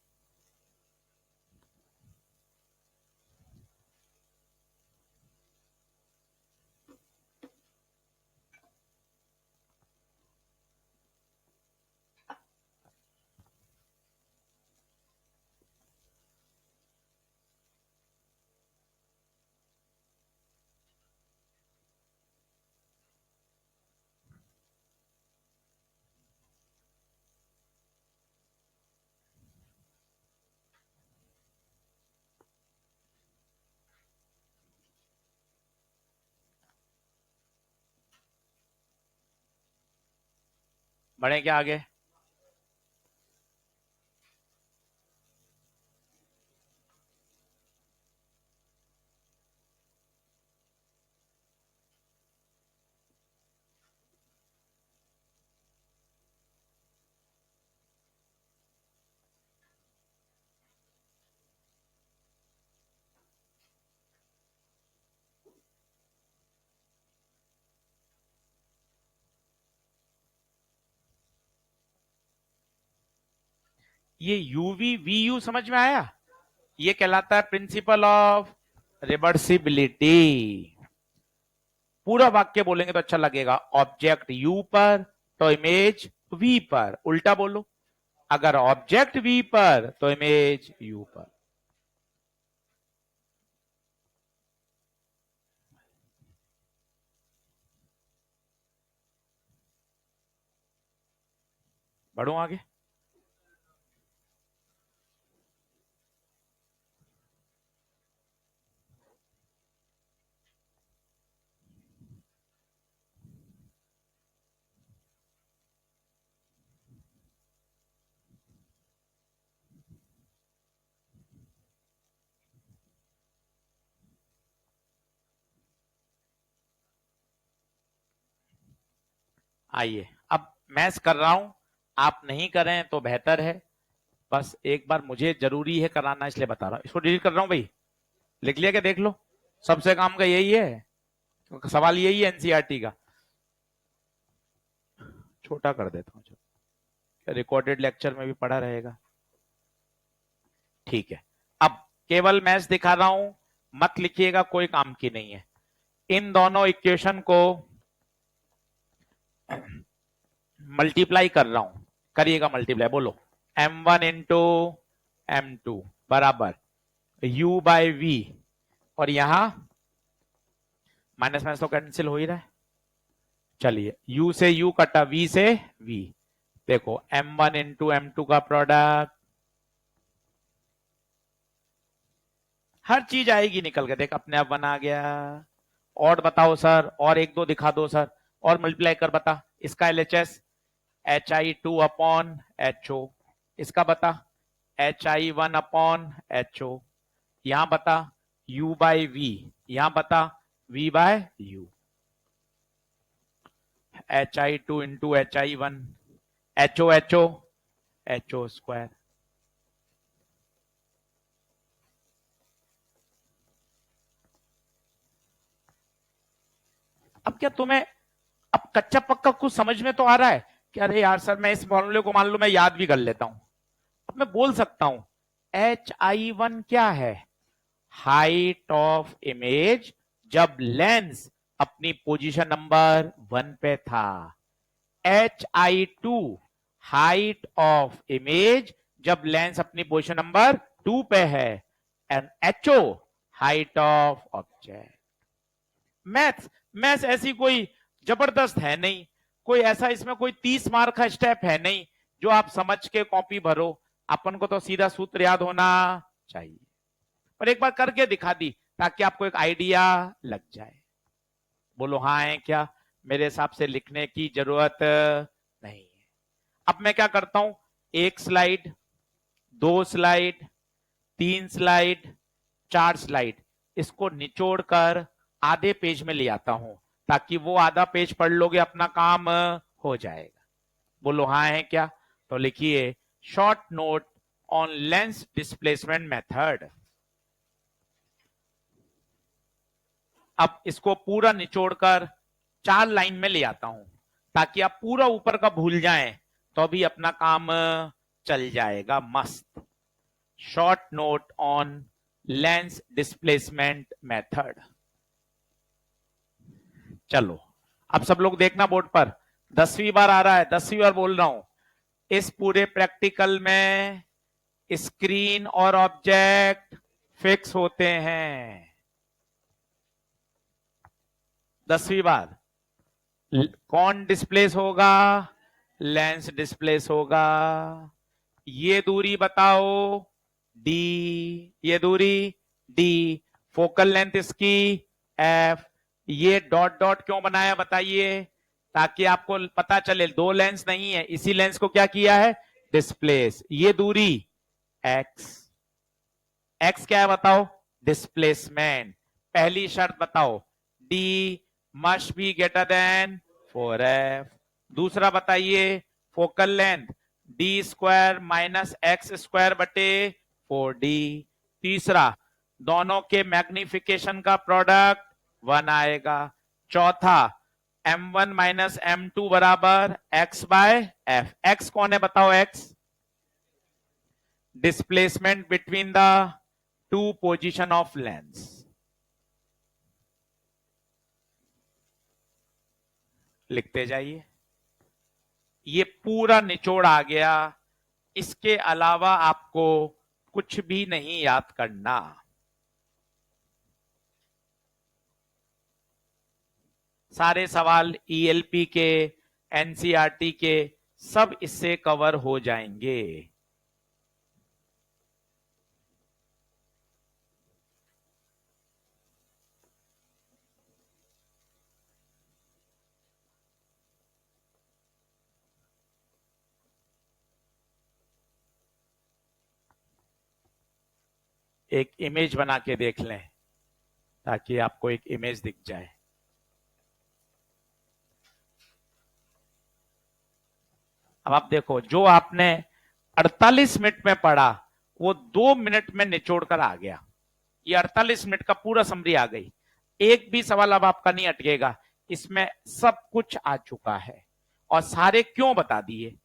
बढ़े क्या आगे? ये यूवी वी यू समझ में आया? ये कहलाता है प्रिंसिपल ऑफ रिवर्सिबिलिटी। पूरा वाक्य बोलेंगे तो अच्छा लगेगा, ऑब्जेक्ट यू पर तो इमेज वी पर, उल्टा बोलो, अगर ऑब्जेक्ट वी पर तो इमेज यू पर। बढ़ो आगे। आइए अब मैथ्स कर रहा हूं, आप नहीं करें तो बेहतर है, बस एक बार मुझे जरूरी है कराना इसलिए बता रहा हूं। इसको डिलीट कर रहा हूं भाई, लिख लिया क्या देख लो, सबसे काम का यही है, तो सवाल यही है एनसीईआरटी का। छोटा कर देता हूं, रिकॉर्डेड लेक्चर में भी पढ़ा रहेगा। ठीक है, अब केवल मैथ्स दिखा रहा हूं, मत लिखिएगा, कोई काम की नहीं है। इन दोनों इक्वेशन को मल्टीप्लाई कर रहा हूं, करिएगा मल्टीप्लाई, बोलो m1 इंटू m2 बराबर u बाय v, और यहां माइनस माइनस तो कैंसिल हो ही रहा है, चलिए u से u कटा v से v, देखो m1 इंटू m2 का प्रोडक्ट, हर चीज आएगी निकल के, देख अपने आप बना गया। और बताओ सर, और एक दो दिखा दो सर, और मल्टीप्लाई कर बता, इसका एलएचएस hi2 अपॉन ho, इसका बता hi1 अपॉन ho, यहां बता u बाय v, यहां बता v by u, hi2 into hi1, ho square. अब क्या तुम्हें अब कच्चा पक्का कुछ समझ में तो आ रहा है कि अरे यार सर मैं इस फॉर्मूले को मान लो मैं याद भी कर लेता हूं, अब मैं बोल सकता हूं hi1 क्या है, हाइट ऑफ इमेज जब लेंस अपनी पोजीशन नंबर 1 पे था, hi2 हाइट ऑफ इमेज जब लेंस अपनी पोजीशन नंबर 2 पे है, and ho height of object. Maths ऐसी कोई जबरदस्त है नहीं, कोई ऐसा इसमें कोई 30 मार्क का स्टेप है नहीं जो आप समझ के कॉपी भरो, अपन को तो सीधा सूत्र याद होना चाहिए, पर एक बार करके दिखा दी ताकि आपको एक आइडिया लग जाए। बोलो हाँ है क्या? मेरे हिसाब से लिखने की जरूरत नहीं है। अब मैं क्या करता हूं, एक स्लाइड, दो स्लाइड, तीन स्लाइड, चार स्लाइड, इसको निचोड़ कर आधे पेज में ले आता हूं, ताकि वो आधा पेज पढ़ लोगे, अपना काम हो जाएगा। बोलो हाँ है क्या? तो लिखिए short note on lens displacement method. अब इसको पूरा निचोड़कर चार लाइन में ले आता हूं, ताकि आप पूरा ऊपर का भूल जाएं, तो भी अपना काम चल जाएगा मस्त। Short note on lens displacement method. चलो अब सब लोग देखना बोर्ड पर, 10वीं बार आ रहा है, 10वीं बार बोल रहा हूं, इस पूरे प्रैक्टिकल में स्क्रीन और ऑब्जेक्ट फिक्स होते हैं। 10वीं बार कौन डिस्प्लेस होगा? लेंस डिस्प्लेस होगा। ये दूरी बताओ डी, ये दूरी डी, फोकल लेंथ इसकी एफ। ये डॉट डॉट क्यों बनाया बताइए? ताकि आपको पता चले दो लेंस नहीं है, इसी लेंस को क्या किया है? डिस्प्लेस। ये दूरी एक्स, एक्स क्या है बताओ? डिस्प्लेसमेंट। पहली शर्त बताओ, D must be greater than 4f। दूसरा बताइए, focal length D square minus x square बटे 4d। तीसरा, दोनों के मैग्निफिकेशन का प्रोडक्ट 1 आएगा। चौथा, m1 माइनस m2 बराबर x बाय एफ। एक्स कौन है बताओ? X displacement between the two position of lens. लिखते जाइए। ये पूरा निचोड़ आ गया, इसके अलावा आपको कुछ भी नहीं याद करना। सारे सवाल ईएलपी के, एनसीईआरटी के सब इससे कवर हो जाएंगे। एक इमेज बना के देख लें, ताकि आपको एक इमेज दिख जाए। अब आप देखो, जो आपने 48 मिनट में पढ़ा वो 2 मिनट में निचोड़ कर आ गया। ये 48 मिनट का पूरा समरी आ गई। एक भी सवाल अब आपका नहीं अटकेगा, इसमें सब कुछ आ चुका है। और सारे क्यों बता दिए।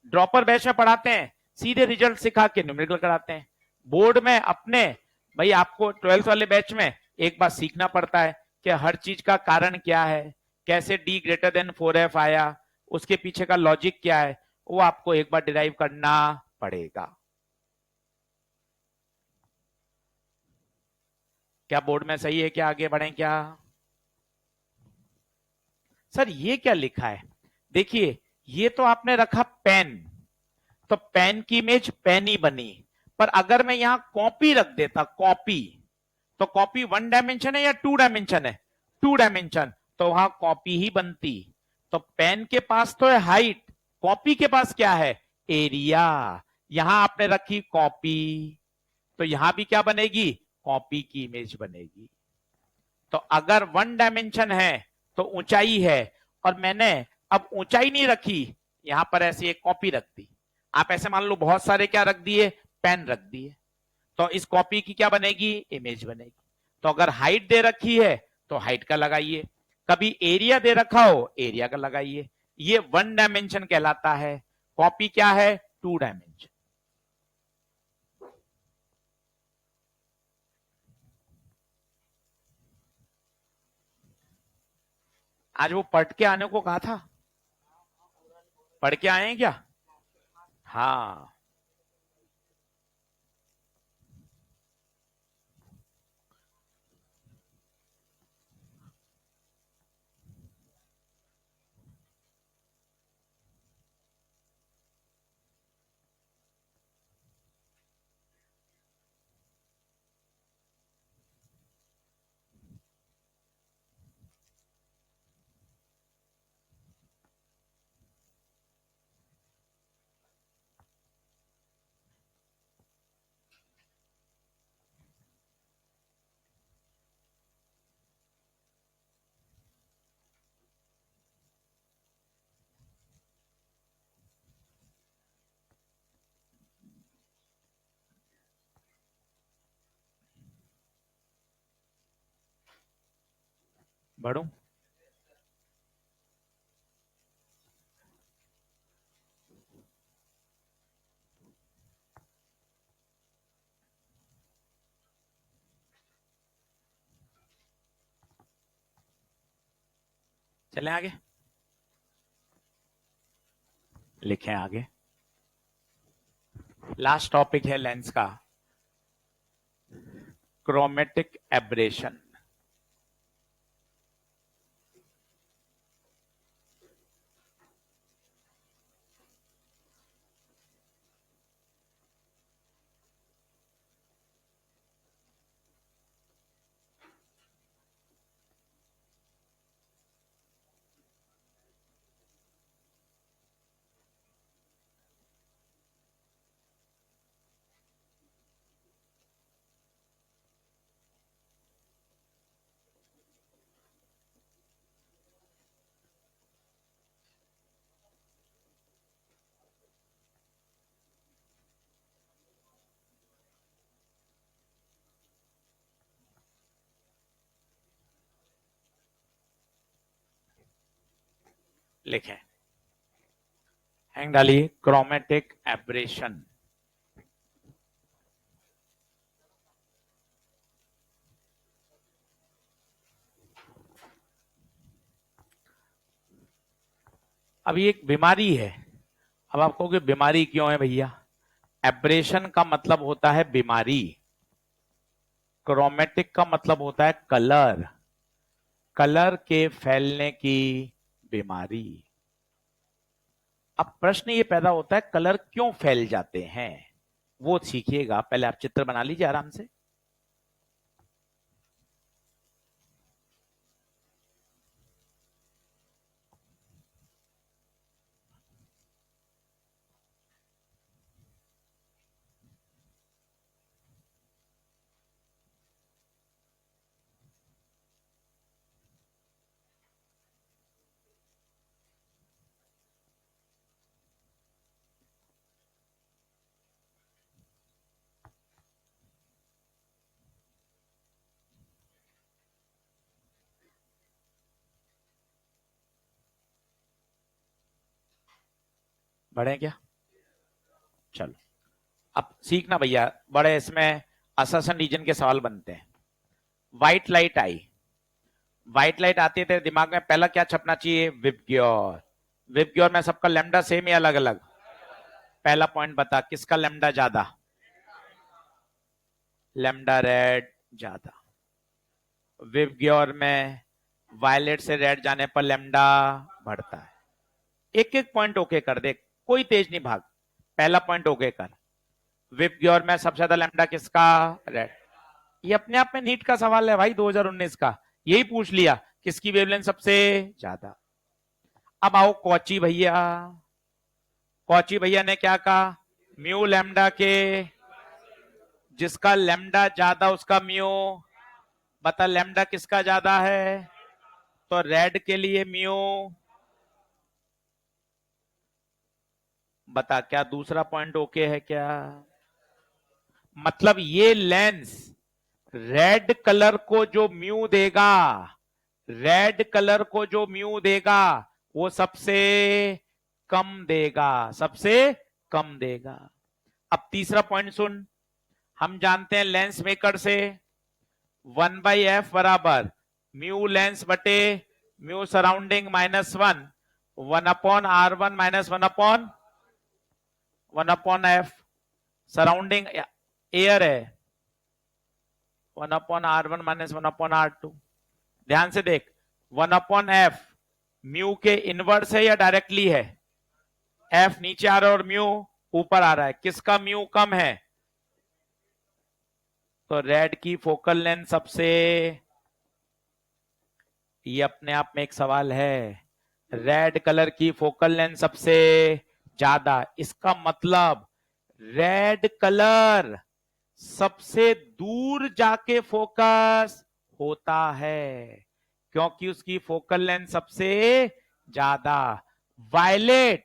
ड्रॉपर बैच में पढ़ाते हैं, सीधे रिजल्ट सिखा के न्यूमेरिकल कराते हैं। बोर्ड में अपने, भाई आपको 12th वाले बैच में एक बार सीखना पड़ता है कि हर चीज का कारण क्या है, कैसे डी ग्रेटर देन 4f आया, उसके पीछे का लॉजिक क्या है, वो आपको एक बार डिराइव करना पड़ेगा। क्या बोर्ड में सही है? क्या आगे बढ़े क्या? सर ये क्या लिखा है? देखिए, ये तो आपने रखा पेन, तो पेन की इमेज पेन ही बनी। पर अगर मैं यहां कॉपी रख देता, कॉपी, तो कॉपी 1 डायमेंशन है या 2 डायमेंशन है? 2 डायमेंशन, तो वहां कॉपी ही बनती। तो पेन के पास तो है हाइट, कॉपी के पास क्या है? एरिया। यहां आपने रखी कॉपी, तो यहां भी क्या बनेगी? कॉपी की इमेज बनेगी। तो अगर 1 डायमेंशन है तो ऊंचाई है, और मैंने अब ऊंचाई नहीं रखी, यहां पर ऐसी एक कॉपी रख दी। आप ऐसे मान लो बहुत सारे क्या रख दिए? पेन रख दिए। तो इस कॉपी की क्या बनेगी? इमेज बनेगी। तो अगर हाइट दे रखी है तो हाइट का लगाइए, कभी एरिया दे रखा हो एरिया का लगाइए। ये 1 डायमेंशन कहलाता है। कॉपी क्या है? 2 डायमेंशन। आज वो पढ़ के आने को कहा था, पढ़ के आए हैं क्या? हाँ, बढ़ू? चलें आगे, लिखें आगे। लास्ट टॉपिक है लेंस का, क्रोमेटिक एब्रेशन। लिखें, हैंग डालिए, क्रोमेटिक एब्रेशन। अब ये एक बीमारी है। अब आप कहोगे बीमारी क्यों है भैया? एब्रेशन का मतलब होता है बीमारी, क्रोमेटिक का मतलब होता है कलर, कलर के फैलने की बीमारी। अब प्रश्न ये पैदा होता है कलर क्यों फैल जाते हैं, वो सीखिएगा। पहले आप चित्र बना लीजिए आराम से। बढ़े क्या? चलो अब सीखना भैया, बड़े इसमें अससन रीजन के सवाल बनते हैं। व्हाइट लाइट आई, व्हाइट लाइट आती है तेरे दिमाग में पहला क्या छपना चाहिए? विबग्योर। विबग्योर में सबका लेमडा सेम या अलग अलग? पहला पॉइंट बता, किसका लेमडा ज्यादा? लेमडा रेड ज्यादा। विबग्योर में वायलेट से रेड जाने पर लेमडा बढ़ता है। एक एक पॉइंट ओके कर दे, कोई तेज नहीं भाग। पहला पॉइंट ओके कर, विबग्योर में सबसे ज्यादा लेमडा किसका? रेड। ये अपने आप में नीट का सवाल है भाई, 2019 का। यही पूछ लिया किसकी वेवलेंथ सबसे ज्यादा। अब आओ कौची भैया, कौची भैया ने क्या कहा? म्यू लेमडा के, जिसका लेमडा ज्यादा उसका म्यू। बता लेमडा किसका ज्यादा है? तो रेड के लिए म्यू। बता क्या दूसरा पॉइंट ओके है क्या? मतलब ये लेंस रेड कलर को जो म्यू देगा, रेड कलर को जो म्यू देगा वो सबसे कम देगा, सबसे कम देगा। अब तीसरा पॉइंट सुन, हम जानते हैं लेंस मेकर से 1/f बराबर म्यू लेंस बटे mu surrounding -1, 1/r1 -1/1/f। Surrounding air है, 1/r1 -1/r2। ध्यान से देख, 1/f म्यू के इनवर्स है या डायरेक्टली है? f नीचे आ रहा है और म्यू ऊपर आ रहा है, किसका म्यू कम है? तो रेड की फोकल लेंथ सबसे, ये अपने आप में एक सवाल है, रेड कलर की फोकल लेंथ सबसे ज्यादा। इसका मतलब रेड कलर सबसे दूर जाके फोकस होता है, क्योंकि उसकी फोकल लेंथ सबसे ज्यादा। वायलेट,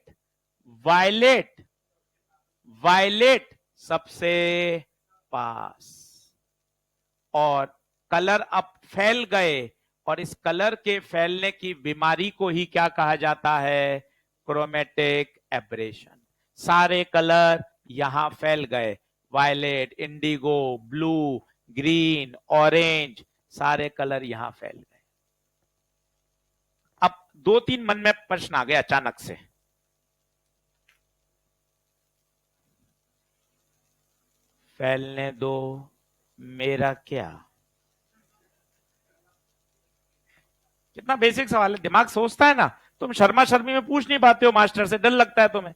वायलेट, वायलेट सबसे पास। और कलर अब फैल गए और इस कलर के फैलने की बीमारी को ही क्या कहा जाता है? Chromatic aberration. सारे कलर यहां फैल गए, violet, indigo, blue, green, orange, सारे कलर यहां फैल गए। अब दो तीन मन में प्रश्न आ गए अचानक से। फैलने दो, मेरा क्या? कितना बेसिक सवाल है, दिमाग सोचता है ना। तुम शर्मा शर्मी में पूछ नहीं पाते हो मास्टर से, डर लगता है तुम्हें।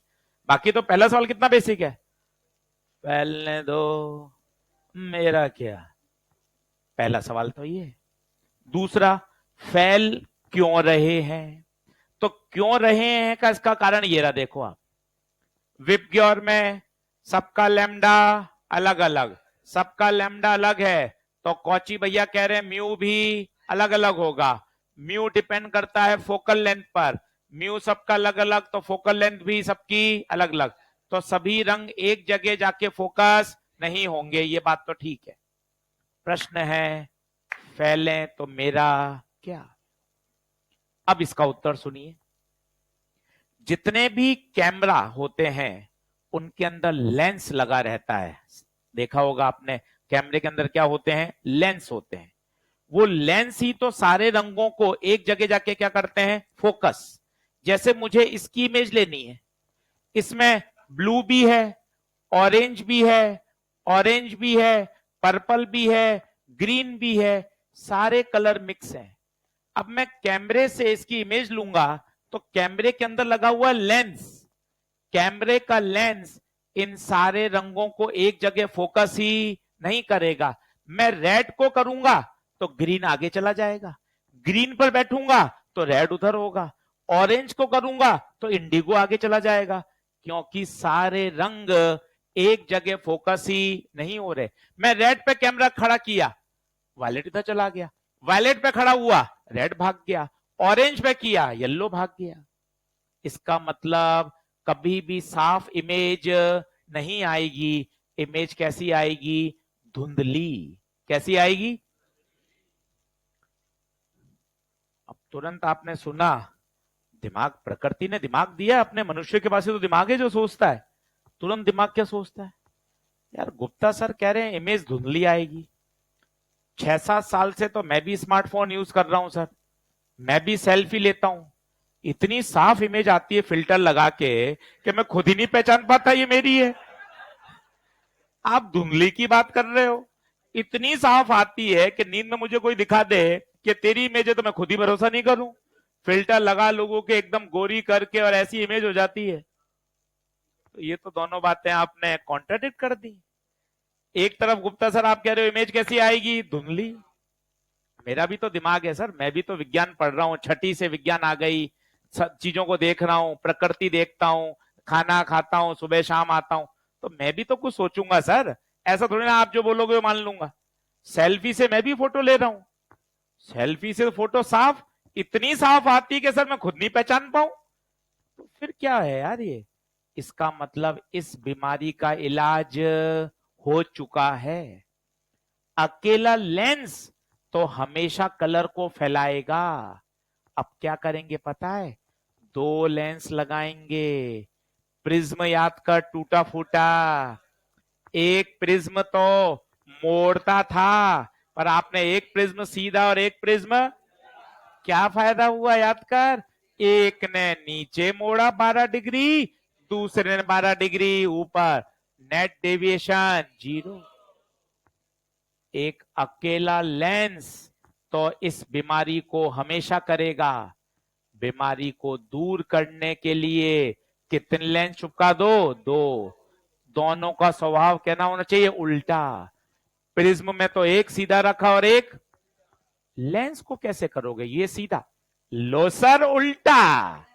बाकी तो पहला सवाल कितना बेसिक है, फैलने दो, मेरा क्या। पहला सवाल तो ये। दूसरा, फैल क्यों रहे हैं? तो क्यों रहे हैं का इसका कारण ये रहा, देखो आप। विपग्योर में सबका लैम्डा अलग अलग, सबका लैम्डा अलग है, तो कौची भैया कह रहे हैं म्यू भी अलग अलग होगा। म्यू डिपेंड करता है फोकल लेंथ पर, म्यू सबका अलग अलग, तो फोकल लेंथ भी सबकी अलग अलग, तो सभी रंग एक जगह जाके फोकस नहीं होंगे, ये बात तो ठीक है। प्रश्न है, फैले तो मेरा क्या? अब इसका उत्तर सुनिए। जितने भी कैमरा होते हैं उनके अंदर लेंस लगा रहता है। देखा होगा आपने, कैमरे के अंदर क्या होते हैं? लेंस होते हैं। वो लेंस ही तो सारे रंगों को एक जगह जाके क्या करते हैं? फोकस। जैसे मुझे इसकी इमेज लेनी है, इसमें ब्लू भी है, ऑरेंज भी है, ऑरेंज भी है, पर्पल भी है, ग्रीन भी है, सारे कलर मिक्स हैं। अब मैं कैमरे से इसकी इमेज लूंगा तो कैमरे के अंदर लगा हुआ लेंस, कैमरे का लेंस इन सारे रंगों को एक जगह फोकस ही नहीं करेगा। मैं रेड को करूंगा तो ग्रीन आगे चला जाएगा, ग्रीन पर बैठूंगा तो रेड उधर होगा, ऑरेंज को करूंगा तो इंडिगो आगे चला जाएगा, क्योंकि सारे रंग एक जगह फोकस ही नहीं हो रहे। मैं रेड पे कैमरा खड़ा किया, वायलेट इधर चला गया, वायलेट पे खड़ा हुआ, रेड भाग गया, ऑरेंज पे किया, येलो भाग गया। इसका मतलब कभी भी साफ इमेज नहीं आएगी। इमेज कैसी आएगी? धुंधली। कैसी आएगी? अब तुरंत आपने सुना, दिमाग, प्रकृति ने दिमाग दिया अपने, मनुष्य के पास तो दिमाग है जो सोचता है। तुरंत दिमाग क्या सोचता है? यार गुप्ता सर कह रहे हैं इमेज धुंधली आएगी। 6-7 साल से तो मैं भी स्मार्टफोन यूज कर रहा हूं सर, मैं भी सेल्फी लेता हूं, इतनी साफ इमेज आती है फिल्टर लगा के कि मैं खुद ही नहीं पहचान पाता ये मेरी है। आप धुंधली की बात कर रहे हो? इतनी साफ आती है कि नींद में मुझे कोई दिखा दे कि तेरी इमेज है तो मैं खुद ही भरोसा नहीं करूं। फिल्टर लगा लोगों के एकदम गोरी करके और ऐसी इमेज हो जाती है। तो ये तो दोनों बातें आपने कॉन्ट्राडिक्ट कर दी। एक तरफ गुप्ता सर आप कह रहे हो इमेज कैसी आएगी? धुंधली। मेरा भी तो दिमाग है सर, मैं भी तो विज्ञान पढ़ रहा हूं, छठी से विज्ञान आ गई, चीजों को देख रहा हूं, प्रकृति देखता हूं, खाना खाता हूं, सुबह शाम आता हूं, तो मैं भी तो कुछ सोचूंगा सर। ऐसा थोड़ी ना आप जो बोलोगे वो मान लूंगा। सेल्फी से मैं भी फोटो ले रहा हूं, सेल्फी से फोटो साफ, इतनी साफ आती है कि सर मैं खुद नहीं पहचान पाऊं। तो फिर क्या है यार ये? इसका मतलब इस बीमारी का इलाज हो चुका है। अकेला लेंस तो हमेशा कलर को फैलाएगा। अब क्या करेंगे पता है? दो लेंस लगाएंगे। प्रिज्म याद कर, टूटा फूटा। एक प्रिज्म तो मोड़ता था, पर आपने एक प्रिज्म सीधा और एक प्रिज्म, क्या फायदा हुआ याद कर? एक ने नीचे मोड़ा 12 डिग्री, दूसरे ने 12 डिग्री ऊपर, नेट डेविएशन 0। एक अकेला लेंस तो इस बीमारी को हमेशा करेगा। बीमारी को दूर करने के लिए कितने लेंस चिपका दो? 2। दोनों का स्वभाव कहना होना चाहिए उल्टा। प्रिज्म में तो एक सीधा रखा और एक, लेंस को कैसे करोगे ये सीधा? लो सर उल्टा।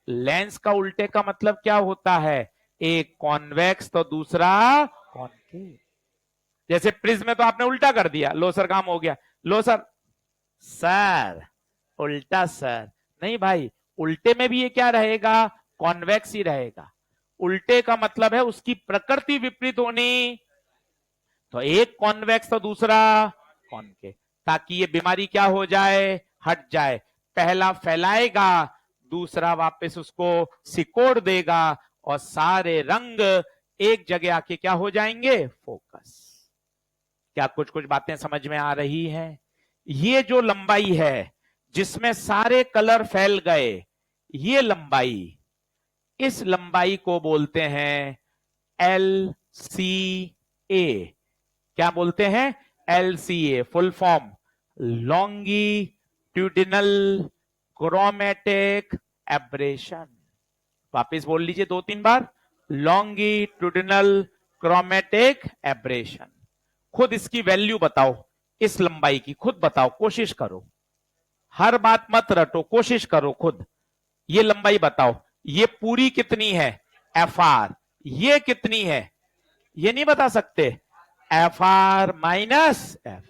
लेंस का उल्टे का मतलब क्या होता है? एक कॉन्वेक्स तो दूसरा कॉनकेव। जैसे प्रिज्म में तो आपने उल्टा कर दिया, लो सर काम हो गया। लो सर, सर उल्टा सर नहीं भाई, उल्टे में भी ये क्या रहेगा? कॉन्वेक्स ही रहेगा। उल्टे का मतलब है उसकी प्रकृति विपरीत होनी, तो एक कॉन्वेक्स तो दूसरा कॉनकेव। ताकि ये बीमारी क्या हो जाए, हट जाए। पहला फैलाएगा, दूसरा वापस उसको सिकोड़ देगा और सारे रंग एक जगह आके क्या हो जाएंगे, फोकस। क्या कुछ कुछ बातें समझ में आ रही है? ये जो लंबाई है जिसमें सारे कलर फैल गए, ये लंबाई, इस लंबाई को बोलते हैं LCA। क्या बोलते हैं? LCA full form longitudinal chromatic aberration. वापिस बोल लीजिए 2-3 बार, लॉन्गिट्यूडिनल क्रोमेटिक एब्रेशन। खुद इसकी वैल्यू बताओ, इस लंबाई की खुद बताओ, कोशिश करो, हर बात मत रटो, कोशिश करो खुद। ये लंबाई बताओ, ये पूरी कितनी है, FR। ये कितनी है, ये नहीं बता सकते, FR माइनस F।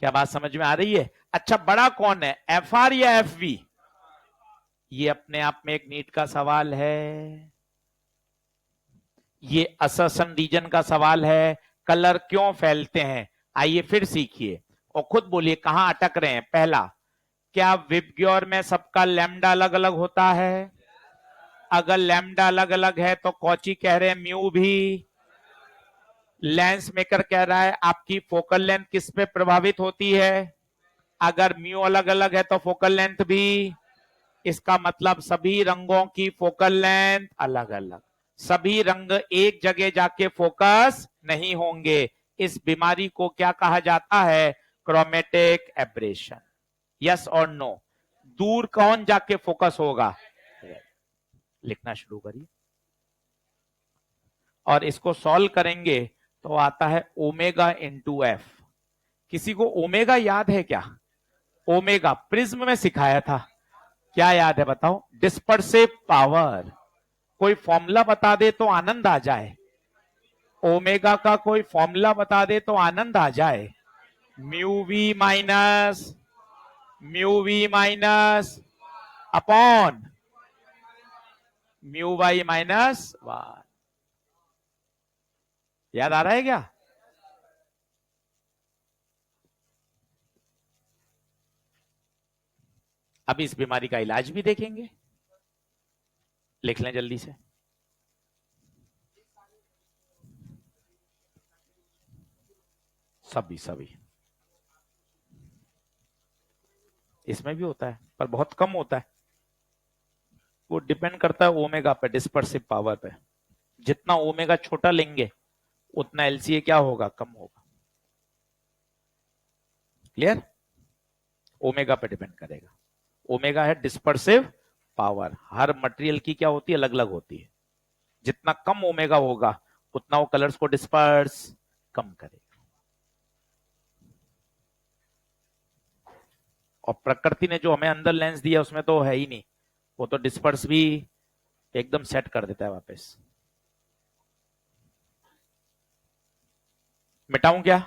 क्या बात समझ में आ रही है? अच्छा, बड़ा कौन है, FR या FV? ये अपने आप में एक नीट का सवाल है, ये असर्शन रीजन का सवाल है। कलर क्यों फैलते हैं, आइए फिर सीखिए और खुद बोलिए कहां अटक रहे हैं। पहला, क्या विबग्योर में सबका लैम्डा अलग अलग होता है? अगर लैम्डा अलग अलग है तो कौची कह रहे हैं, म्यू भी। लेंस मेकर कह रहा है आपकी फोकल लेंथ किस पे प्रभावित होती है? अगर म्यू अलग अलग है तो फोकल लेंथ भी। इसका मतलब सभी रंगों की फोकल लेंथ अलग अलग, सभी रंग एक जगह जाके फोकस नहीं होंगे। इस बीमारी को क्या कहा जाता है, क्रोमेटिक एब्रेशन। यस और नो? दूर कौन जाके फोकस होगा, लिखना शुरू करिए और इसको सॉल्व करेंगे तो आता है ओमेगा इंटू एफ। किसी को ओमेगा याद है क्या? ओमेगा प्रिज्म में सिखाया था, क्या याद है बताओ? Dispersive power. कोई फॉर्मूला बता दे तो आनंद आ जाए, ओमेगा का कोई फॉर्मूला बता दे तो आनंद आ जाए। Mu v minus upon mu y minus 1। याद आ रहा है क्या? अब इस बीमारी का इलाज भी देखेंगे, लिख लें जल्दी से। सभी सभी इसमें भी होता है पर बहुत कम होता है, वो डिपेंड करता है ओमेगा पे, डिस्पर्सिव पावर पे। जितना ओमेगा छोटा लेंगे उतना एलसीए क्या होगा, कम होगा। क्लियर? ओमेगा पे डिपेंड करेगा। ओमेगा है डिस्पर्सिव पावर, हर मटेरियल की क्या होती है, अलग अलग होती है। जितना कम ओमेगा होगा उतना वो कलर्स को डिस्पर्स कम करेगा। और प्रकृति ने जो हमें अंदर लेंस दिया उसमें तो है ही नहीं, वो तो डिस्पर्स भी एकदम सेट कर देता है वापस। मिटाऊं क्या?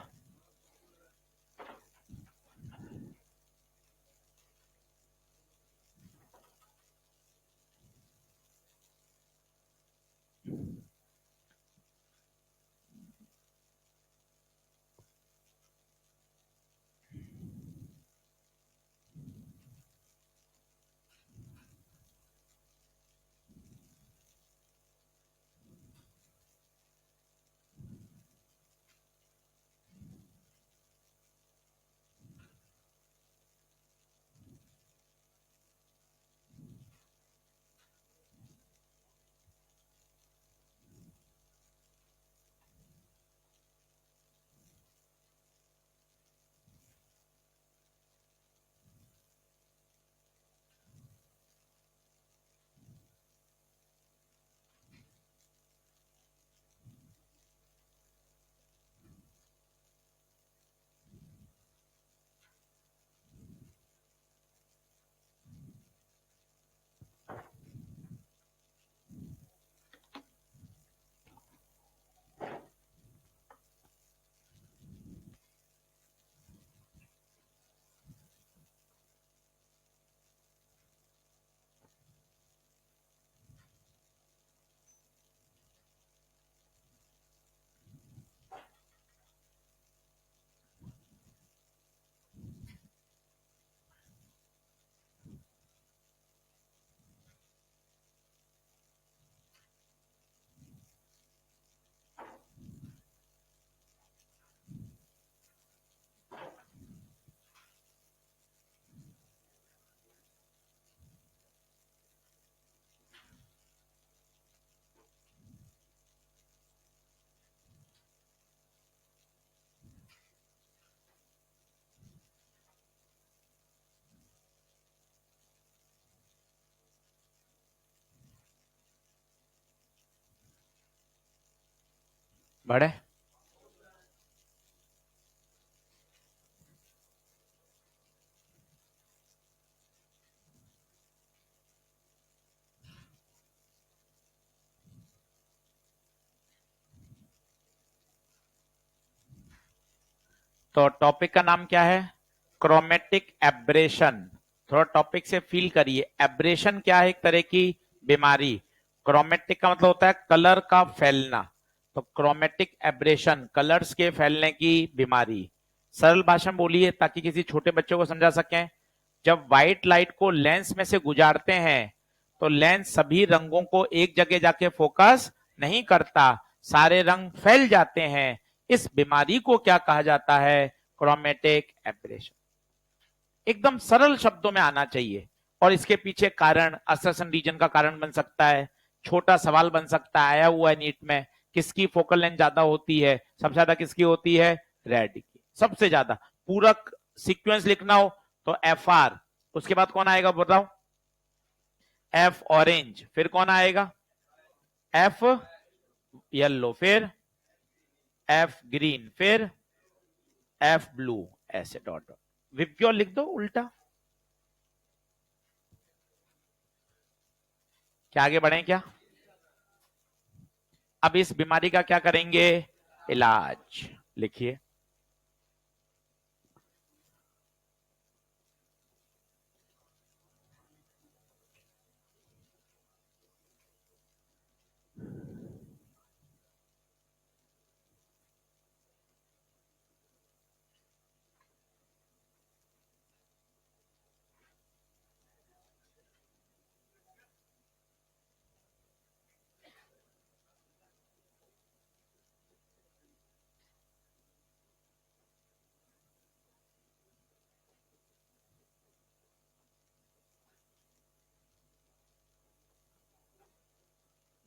बढ़े। तो टॉपिक का नाम क्या है? Chromatic aberration. थोड़ा टॉपिक से फील करिए। एब्रेशन क्या है? एक तरह की बीमारी। क्रोमेटिक का मतलब होता है कलर का फैलना। तो क्रोमेटिक एब्रेशन, कलर्स के फैलने की बीमारी। सरल भाषा में बोलिए ताकि किसी छोटे बच्चों को समझा सकें। जब व्हाइट लाइट को लेंस में से गुजारते हैं तो लेंस सभी रंगों को एक जगह जाके फोकस नहीं करता, सारे रंग फैल जाते हैं। इस बीमारी को क्या कहा जाता है? Chromatic aberration. एकदम सरल शब्दों में आना चाहिए। और इसके पीछे कारण असर्शन रीजन का कारण बन सकता है। छोटा सवाल बन सकता है, आया हुआ है नीट में, किसकी फोकल लेंथ ज्यादा होती है? सबसे ज्यादा किसकी होती है? रेड की सबसे ज्यादा। पूरक सीक्वेंस लिखना हो तो एफ आर, उसके बाद कौन आएगा बताओ? एफ ऑरेंज, फिर कौन आएगा? एफ येलो, फिर एफ ग्रीन, फिर एफ ब्लू। ऐसे डॉट डॉट विप्योर लिख दो उल्टा। क्या आगे बढ़े क्या? अब इस बीमारी का क्या करेंगे? इलाज लिखिए।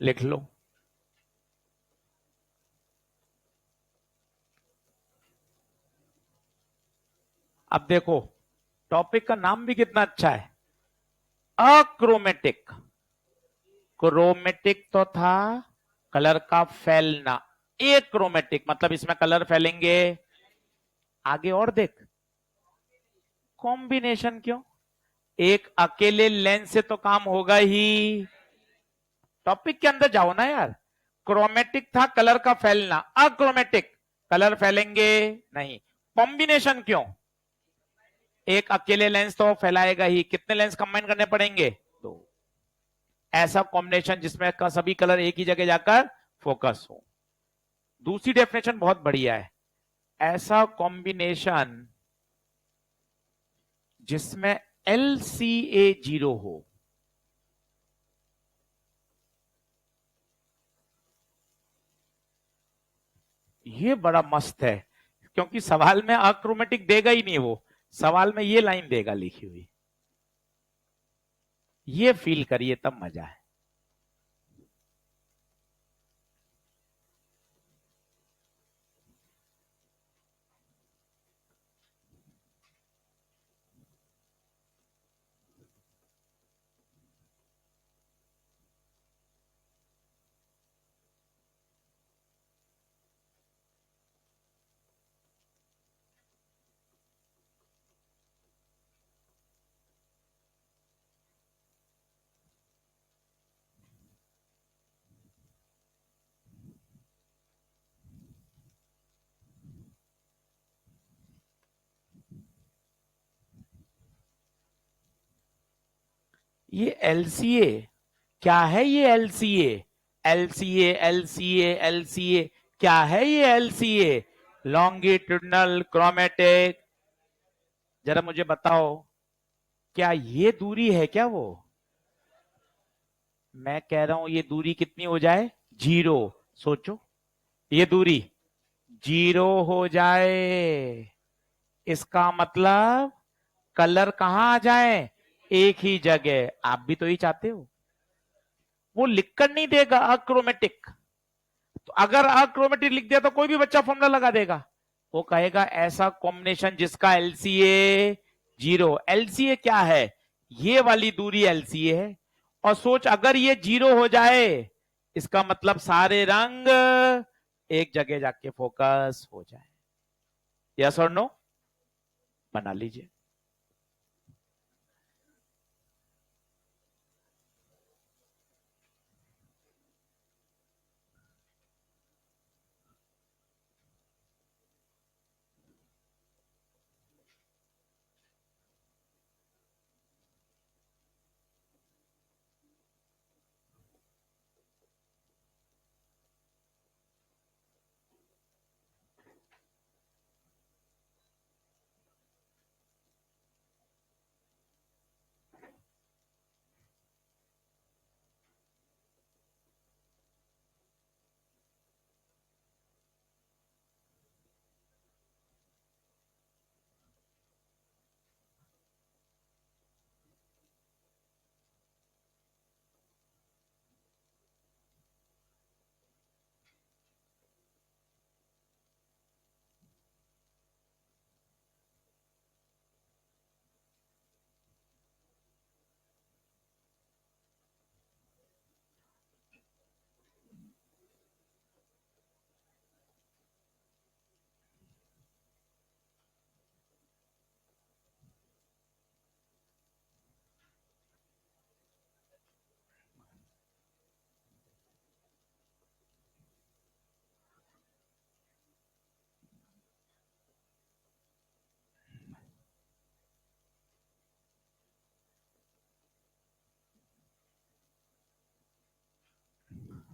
लिख लो। अब देखो, टॉपिक का नाम भी कितना अच्छा है, अक्रोमेटिक। क्रोमेटिक तो था कलर का फैलना, एक क्रोमेटिक मतलब इसमें कलर फैलेंगे। आगे और देख, कॉम्बिनेशन क्यों? एक अकेले लेंस से तो काम होगा ही। टॉपिक के अंदर जाओ ना यार। क्रोमेटिक था कलर का फैलना, अक्रोमेटिक कलर फैलेंगे नहीं। कॉम्बिनेशन क्यों? एक अकेले लेंस तो फैलाएगा ही, कितने लेंस कंबाइन करने पड़ेंगे? दो। ऐसा कॉम्बिनेशन जिसमें का सभी कलर एक ही जगह जाकर फोकस हो। दूसरी डेफिनेशन बहुत बढ़िया है, ऐसा कॉम्बिनेशन जिसमें LCA 0 हो। ये बड़ा मस्त है, क्योंकि सवाल में अक्रोमेटिक देगा ही नहीं, वो सवाल में ये लाइन देगा लिखी हुई। ये फील करिए तब मजा है। ये LCA क्या है? ये LCA, LCA, LCA, LCA क्या है? ये LCA लॉन्गिट्यूडनल क्रोमेटिक। जरा मुझे बताओ, क्या ये दूरी है क्या? वो मैं कह रहा हूं ये दूरी कितनी हो जाए? 0। सोचो, ये दूरी 0 हो जाए, इसका मतलब कलर कहां आ जाए? एक ही जगह। आप भी तो ही चाहते हो। वो लिखकर नहीं देगा अक्रोमेटिक, तो अगर अक्रोमेटिक लिख दिया तो कोई भी बच्चा फॉर्मूला लगा देगा। वो कहेगा ऐसा कॉम्बिनेशन जिसका LCA 0। LCA क्या है? ये वाली दूरी LCA है। और सोच, अगर ये 0 हो जाए इसका मतलब सारे रंग एक जगह जाके फोकस हो जाए। यस और नो, बना लीजिए।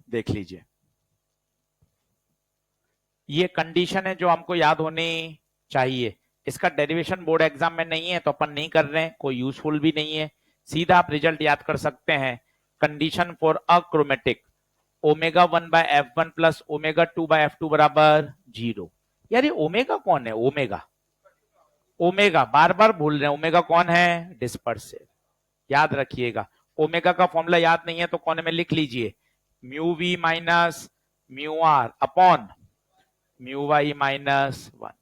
देख लीजिए, ये कंडीशन है जो हमको याद होनी चाहिए। इसका डेरिवेशन बोर्ड एग्जाम में नहीं है तो अपन नहीं कर रहे हैं, कोई यूजफुल भी नहीं है। सीधा आप रिजल्ट याद कर सकते हैं। Condition for achromatic, omega 1/f1 plus omega 2/f2 बराबर 0। यार ये ओमेगा कौन है? ओमेगा, ओमेगा बार बार भूल रहे हैं। ओमेगा कौन है? डिस्पर्सिव। याद रखिएगा। ओमेगा का फॉर्मूला याद नहीं है तो कोने में लिख लीजिए, mu v minus mu r upon mu y minus 1।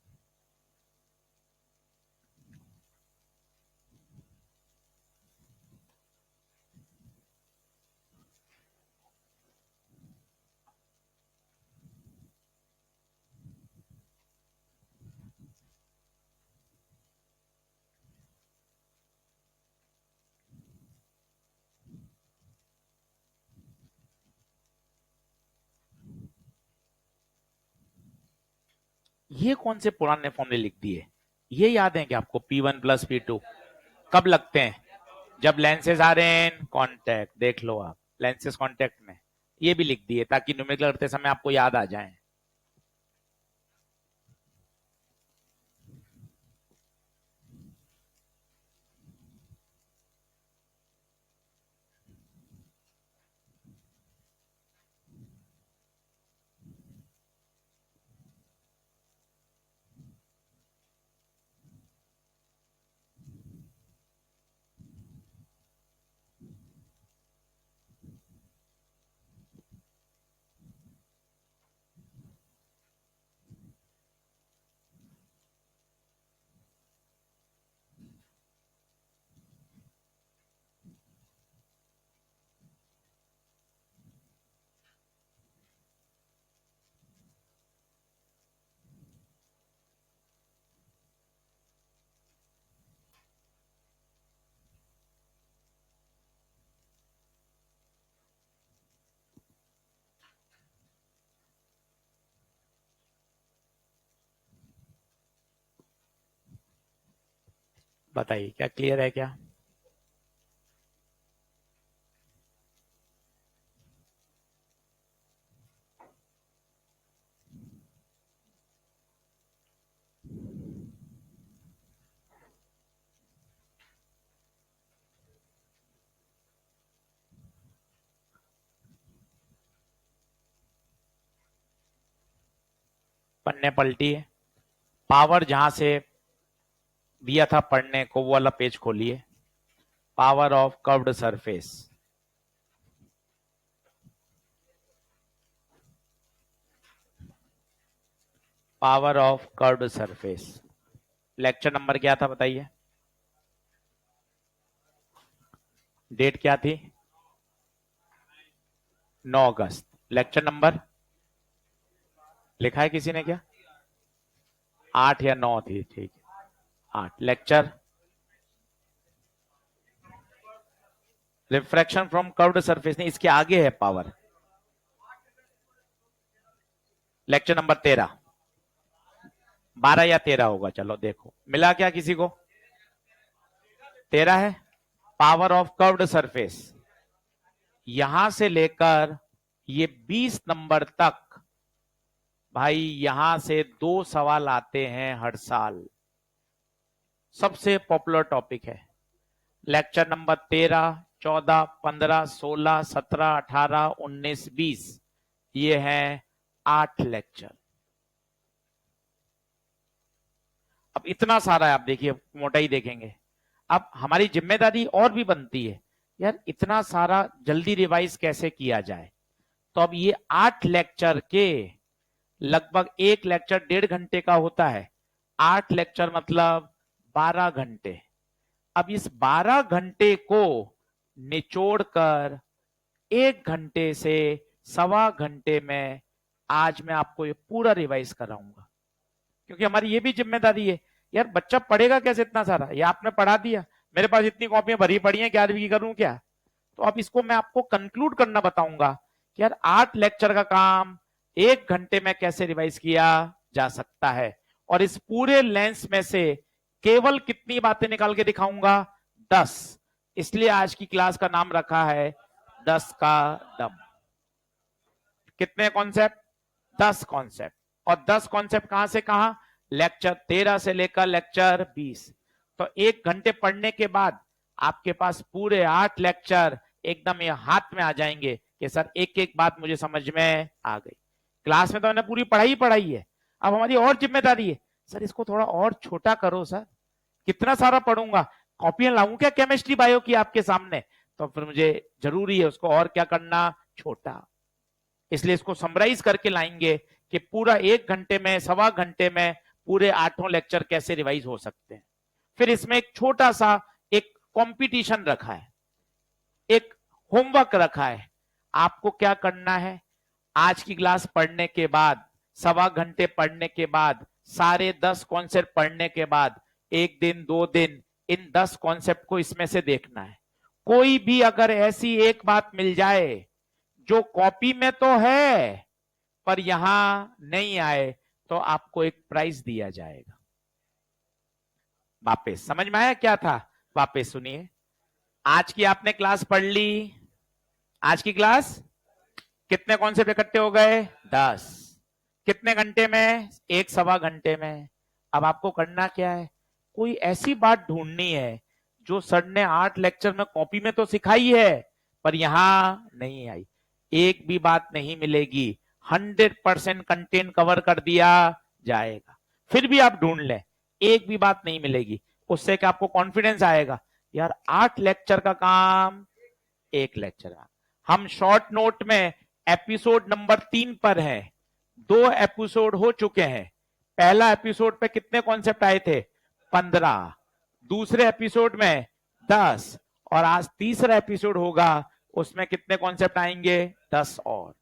ये कौन से पुराने फॉर्मूले लिख दिए? ये याद है कि आपको P1 प्लस P2 कब लगते हैं? जब लेंसेज आ रहे हैं कॉन्टेक्ट, देख लो आप लेंसेज कॉन्टेक्ट में। ये भी लिख दिए ताकि न्यूमेरिकल करते समय आपको याद आ जाए। बताइए क्या क्लियर है क्या? पन्ने पलटिए, पावर जहां से दिया था पढ़ने को वो वाला पेज खोलिए। Power of curved surface, power of curved surface. Lecture number क्या था बताइए? डेट क्या थी? 9 अगस्त। लेक्चर नंबर लिखा है किसी ने क्या? 8 या 9 थी, ठीक है। 8 lecture refraction from curved surface, नहीं इसके आगे है पावर। लेक्चर नंबर 13, 12 या 13 होगा, चलो देखो मिला क्या किसी को? 13 है। पावर ऑफ कर्व्ड सरफेस, यहां से लेकर ये 20 नंबर तक भाई, यहां से 2 सवाल आते हैं हर साल। सबसे पॉपुलर टॉपिक है। लेक्चर नंबर 13, 14, 15, 16, 17, 18, 19, 20, ये हैं 8 लेक्चर। अब इतना सारा है, आप देखिए मोटाई देखेंगे। अब हमारी जिम्मेदारी और भी बनती है यार, इतना सारा जल्दी रिवाइज कैसे किया जाए। तो अब ये 8 लेक्चर के लगभग एक लेक्चर 1.5 घंटे का होता है। 8 लेक्चर मतलब 12 घंटे। अब इस 12 घंटे को निचोड़कर 1 घंटे से सवा घंटे में आज मैं आपको ये पूरा रिवाइज कराऊंगा, क्योंकि हमारी ये भी जिम्मेदारी है यार। बच्चा पढ़ेगा कैसे इतना सारा? ये आपने पढ़ा दिया, मेरे पास इतनी कॉपियां भरी पड़ी हैं, 11वीं की करूं क्या? तो अब इसको मैं आपको कंक्लूड करना बताऊंगा कि यार 8 लेक्चर का काम 1 घंटे में कैसे रिवाइज किया जा सकता है, और इस पूरे लेंस में से केवल कितनी बातें निकाल के दिखाऊंगा? 10। इसलिए आज की क्लास का नाम रखा है 10 का दम। कितने कॉन्सेप्ट? 10 कॉन्सेप्ट। और 10 कॉन्सेप्ट कहां से कहां? लेक्चर 13 से लेकर लेक्चर 20। तो 1 घंटे पढ़ने के बाद आपके पास पूरे 8 लेक्चर एकदम ये हाथ में आ जाएंगे कि सर एक एक बात मुझे समझ में आ गई। क्लास में तो मैंने पूरी पढ़ाई है, अब हमारी और जिम्मेदारी है, सर इसको थोड़ा और छोटा करो सर। कितना सारा पढ़ूंगा? कॉपियां लाऊं क्या केमिस्ट्री बायो की आपके सामने? तो फिर मुझे जरूरी है उसको और क्या करना? छोटा। इसलिए इसको समराइज करके लाएंगे कि पूरा 1 घंटे में, सवा घंटे में पूरे 8 लेक्चर कैसे रिवाइज हो सकते हैं। फिर इसमें एक छोटा सा एक कंपटीशन रखा है, एक होमवर्क रखा है। आपको क्या करना है? आज की क्लास पढ़ने के बाद, सवा घंटे पढ़ने के बाद, सारे 10 कॉन्सेप्ट पढ़ने के बाद 1 दिन 2 दिन इन 10 कॉन्सेप्ट को इसमें से देखना है। कोई भी अगर ऐसी एक बात मिल जाए जो कॉपी में तो है पर यहां नहीं आए, तो आपको एक प्राइज दिया जाएगा। वापस समझ में आया क्या था? वापस सुनिए। आज की आपने क्लास पढ़ ली। आज की क्लास कितने कॉन्सेप्ट इकट्ठे हो गए? 10। कितने घंटे में? एक सवा घंटे में। अब आपको करना क्या है? कोई ऐसी बात ढूंढनी है जो सर ने 8 लेक्चर में कॉपी में तो सिखाई है पर यहां नहीं आई। एक भी बात नहीं मिलेगी, 100% कंटेंट कवर कर दिया जाएगा। फिर भी आप ढूंढ लें, एक भी बात नहीं मिलेगी, उससे क्या आपको कॉन्फिडेंस आएगा यार 8 लेक्चर का काम 1 लेक्चर का। हम शॉर्ट नोट में एपिसोड नंबर 3 पर हैं। 2 एपिसोड हो चुके हैं। पहला एपिसोड पे कितने कॉन्सेप्ट आए थे? 15। दूसरे एपिसोड में 10, और आज तीसरा एपिसोड होगा, उसमें कितने कॉन्सेप्ट आएंगे? 10 और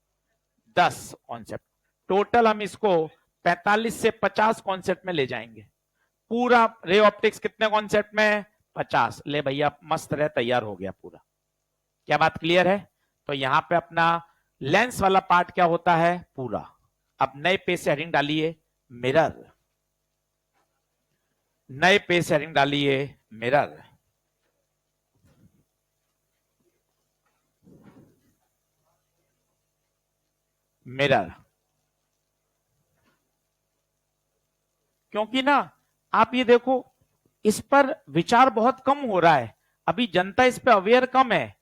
10 कॉन्सेप्ट। टोटल हम इसको 45 से 50 कॉन्सेप्ट में ले जाएंगे। पूरा रे ऑप्टिक्स कितने कॉन्सेप्ट में? 50। ले भैया मस्त रहे, तैयार हो गया पूरा। क्या बात क्लियर है? तो यहां पे अपना लेंस वाला पार्ट क्या होता है? पूरा। अब नए पेज से हेडिंग डालिए मिरर। नए पेज से हेडिंग डालिए मिरर। मिरर। क्योंकि ना आप ये देखो, इस पर विचार बहुत कम हो रहा है। अभी जनता इस पे अवेयर कम है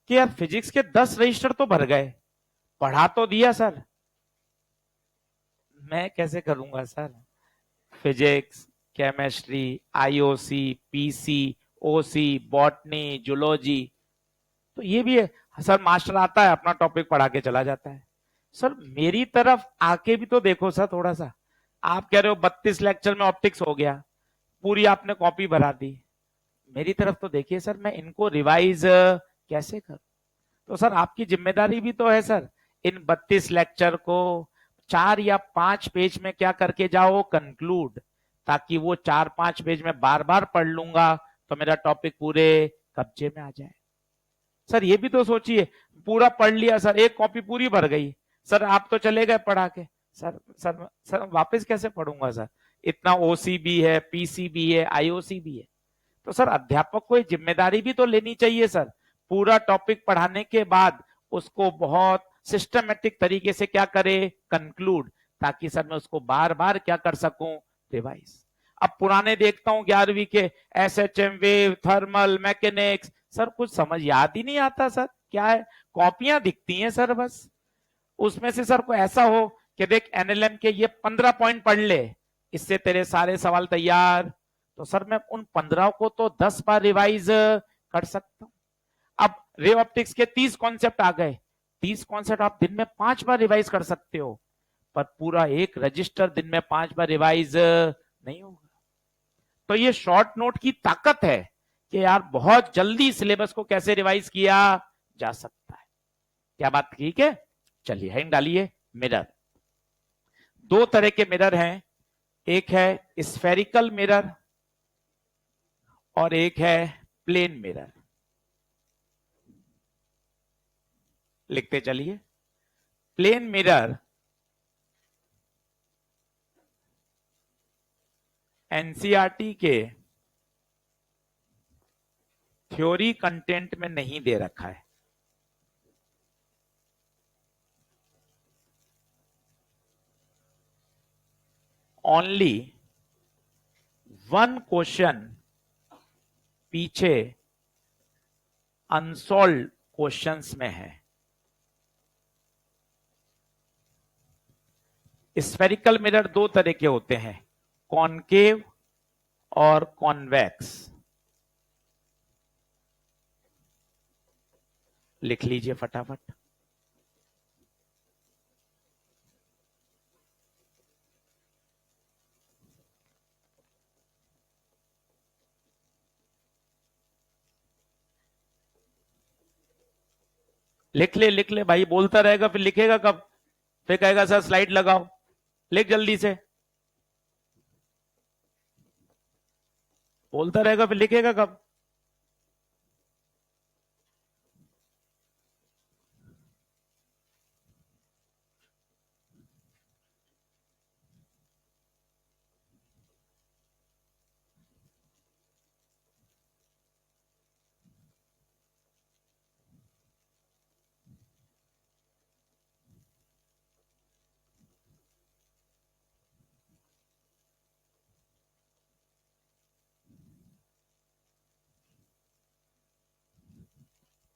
कि यार फिजिक्स के 10 रजिस्टर तो भर गए, पढ़ा तो दिया सर, मैं कैसे करूंगा sir? Physics, chemistry, IOC, PC, OC, botany, zoology, तो ये भी है सर। मास्टर आता है अपना टॉपिक पढ़ा के चला जाता है। सर मेरी तरफ आके भी तो देखो सर थोड़ा सा। आप कह रहे हो 32 लेक्चर में ऑप्टिक्स हो गया, पूरी आपने कॉपी भरा दी। मेरी तरफ तो देखिए सर, मैं इनको रिवाइज कैसे करूं? तो सर आपकी जिम्मेदारी भी तो है सर, इन 32 लेक्चर को 4 या 5 पेज में क्या करके जाओ, कंक्लूड, ताकि वो 4-5 पेज में बार बार पढ़ लूंगा तो मेरा टॉपिक पूरे कब्जे में आ जाए। सर ये भी तो सोचिए, पूरा पढ़ लिया सर, एक कॉपी पूरी भर गई सर, आप तो चले गए पढ़ा के, सर वापस कैसे पढ़ूंगा सर, इतना ओसीबी है, पीसीबी है, आईओसी भी है। तो सर अध्यापक को जिम्मेदारी भी तो लेनी चाहिए सर, पूरा टॉपिक पढ़ाने के बाद उसको बहुत सिस्टमेटिक तरीके से क्या करे, कंक्लूड, ताकि सर मैं उसको बार बार क्या कर सकूं, रिवाइज। अब पुराने देखता हूं 11वीं के SHM, wave, thermal, mechanics, sir कुछ समझ याद ही नहीं आता सर, क्या है, कॉपियां दिखती हैं सर बस। उसमें से सर को ऐसा हो कि देख एनएलएम के ये 15 पॉइंट पढ़ ले, इससे तेरे सारे सवाल तैयार, तो सर मैं उन 15 को तो 10 बार रिवाइज कर सकता हूं। अब रे ऑप्टिक्स के 30 कॉन्सेप्ट आ गए, 30 कॉन्सेप्ट आप दिन में 5 बार रिवाइज कर सकते हो, पर पूरा एक रजिस्टर दिन में 5 बार रिवाइज नहीं होगा। तो ये शॉर्ट नोट की ताकत है कि यार बहुत जल्दी सिलेबस को कैसे रिवाइज किया जा सकता है। क्या बात ठीक है? चलिए हेडिंग डालिए, मिरर। दो तरह के मिरर हैं, एक है स्फेरिकल मिरर और एक है प्लेन मिरर। लिखते चलिए, प्लेन मिरर एनसीईआरटी के थ्योरी कंटेंट में नहीं दे रखा है। ओनली वन क्वेश्चन पीछे अनसॉल्व क्वेश्चंस में है। स्फेरिकल मिरर दो तरह के होते हैं, कॉनकेव और कॉन्वेक्स। लिख लीजिए फटाफट। लिख ले भाई, बोलता रहेगा फिर लिखेगा कब, फिर कहेगा सर स्लाइड लगाओ, लिख जल्दी से, बोलता रहेगा फिर लिखेगा कब।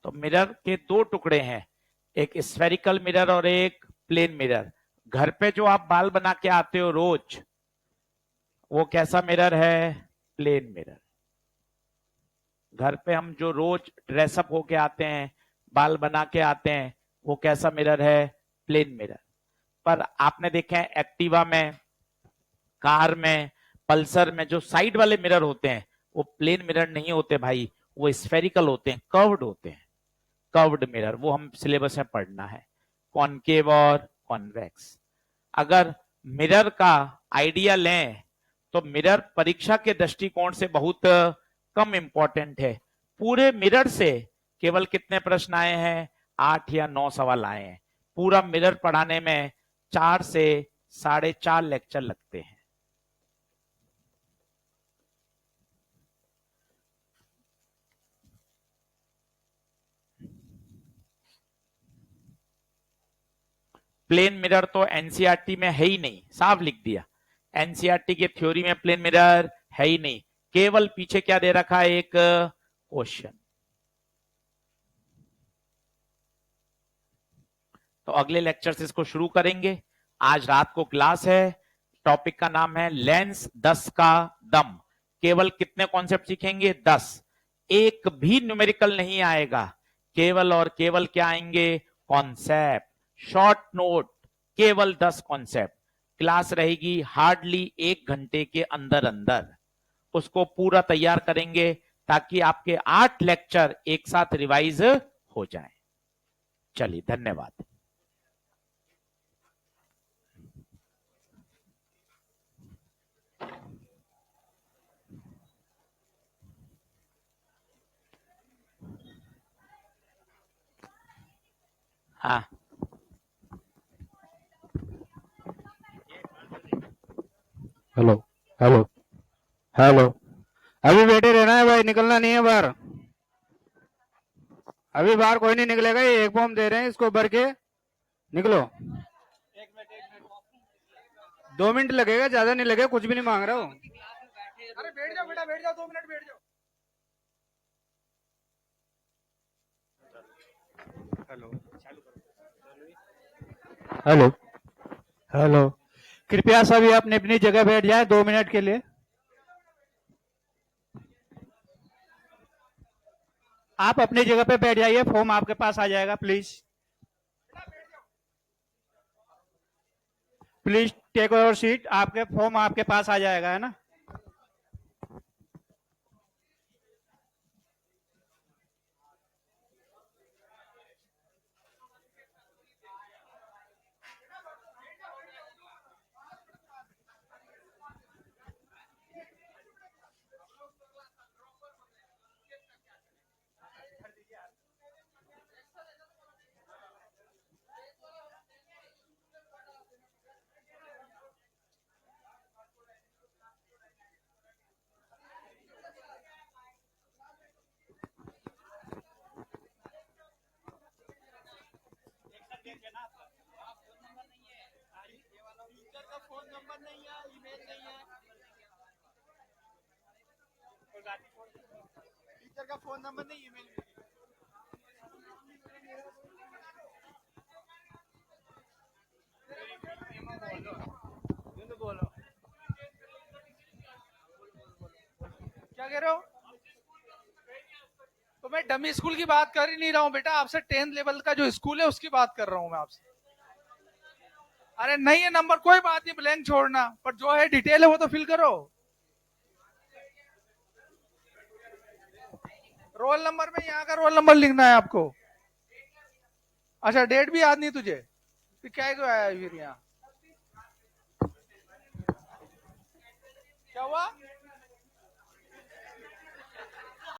तो मिरर के दो टुकड़े हैं, एक स्फेरिकल मिरर और एक प्लेन मिरर। घर पे जो आप बाल बना के आते हो रोज, वो कैसा मिरर है, प्लेन मिरर। घर पे हम जो रोज ड्रेसअप होके आते हैं, बाल बना के आते हैं, वो कैसा मिरर है, प्लेन मिरर। पर आपने देखे हैं एक्टिवा में, कार में, पल्सर में जो साइड वाले मिरर होते हैं वो प्लेन मिरर नहीं होते भाई, वो स्फेरिकल होते हैं, कर्व्ड होते हैं, कर्व्ड मिरर, वो हम सिलेबस में पढ़ना है, कॉनकेव और कॉन्वेक्स। अगर मिरर का आइडिया लें तो मिरर परीक्षा के दृष्टिकोण से बहुत कम इंपॉर्टेंट है। पूरे मिरर से केवल कितने प्रश्न आए हैं, 8 या 9 सवाल आए हैं। पूरा मिरर पढ़ाने में 4 से 4.5 लेक्चर लगते हैं। प्लेन मिरर तो एनसीईआरटी में है ही नहीं, साफ लिख दिया, एनसीईआरटी के थ्योरी में प्लेन मिरर है ही नहीं, केवल पीछे क्या दे रखा है, एक क्वेश्चन। तो अगले लेक्चर से इसको शुरू करेंगे। आज रात को क्लास है, टॉपिक का नाम है लेंस 10 का दम। केवल कितने कॉन्सेप्ट सीखेंगे, 10। एक भी न्यूमेरिकल नहीं आएगा, केवल और केवल क्या आएंगे, कॉन्सेप्ट, शॉर्ट नोट, केवल 10 कॉन्सेप्ट। क्लास रहेगी हार्डली 1 घंटे के अंदर अंदर, उसको पूरा तैयार करेंगे ताकि आपके 8 लेक्चर एक साथ रिवाइज हो जाएं। चलिए धन्यवाद। हाँ हेलो हेलो हेलो। अभी बैठे रहना है भाई, निकलना नहीं है बाहर। अभी बाहर कोई नहीं निकलेगा, ये एक फॉर्म दे रहे हैं, इसको भर के निकलो। 2 मिनट लगेगा, ज्यादा नहीं लगेगा, कुछ भी नहीं मांग रहा हूँ। अरे बैठ जाओ बेटा, बैठ जाओ, 2 मिनट बैठ जाओ। Hello hello hello. कृपया सभी अपनी अपनी जगह बैठ जाए 2 मिनट के लिए। आप अपनी जगह पे बैठ जाइए, फॉर्म आपके पास आ जाएगा। Please please take your seat, आपके फॉर्म आपके पास आ जाएगा, है ना। टीचर का फोन नंबर नहीं है, ईमेल नहीं है। टीचर का फोन नंबर नहीं, ईमेल नहीं है। बोलो क्या कह रहे हो? तो मैं डमी स्कूल की बात कर ही नहीं रहा हूँ बेटा, आपसे 10th लेवल का जो स्कूल है उसकी बात कर रहा हूँ मैं आपसे। अरे नहीं है नंबर, कोई बात नहीं, ब्लैंक छोड़ना, पर जो है डिटेल है वो तो फिल करो। रोल नंबर में यहाँ का रोल नंबर लिखना है आपको। अच्छा डेट भी याद नहीं तुझे, फिर क्या क्यों आया फिर यहाँ? क्या हुआ?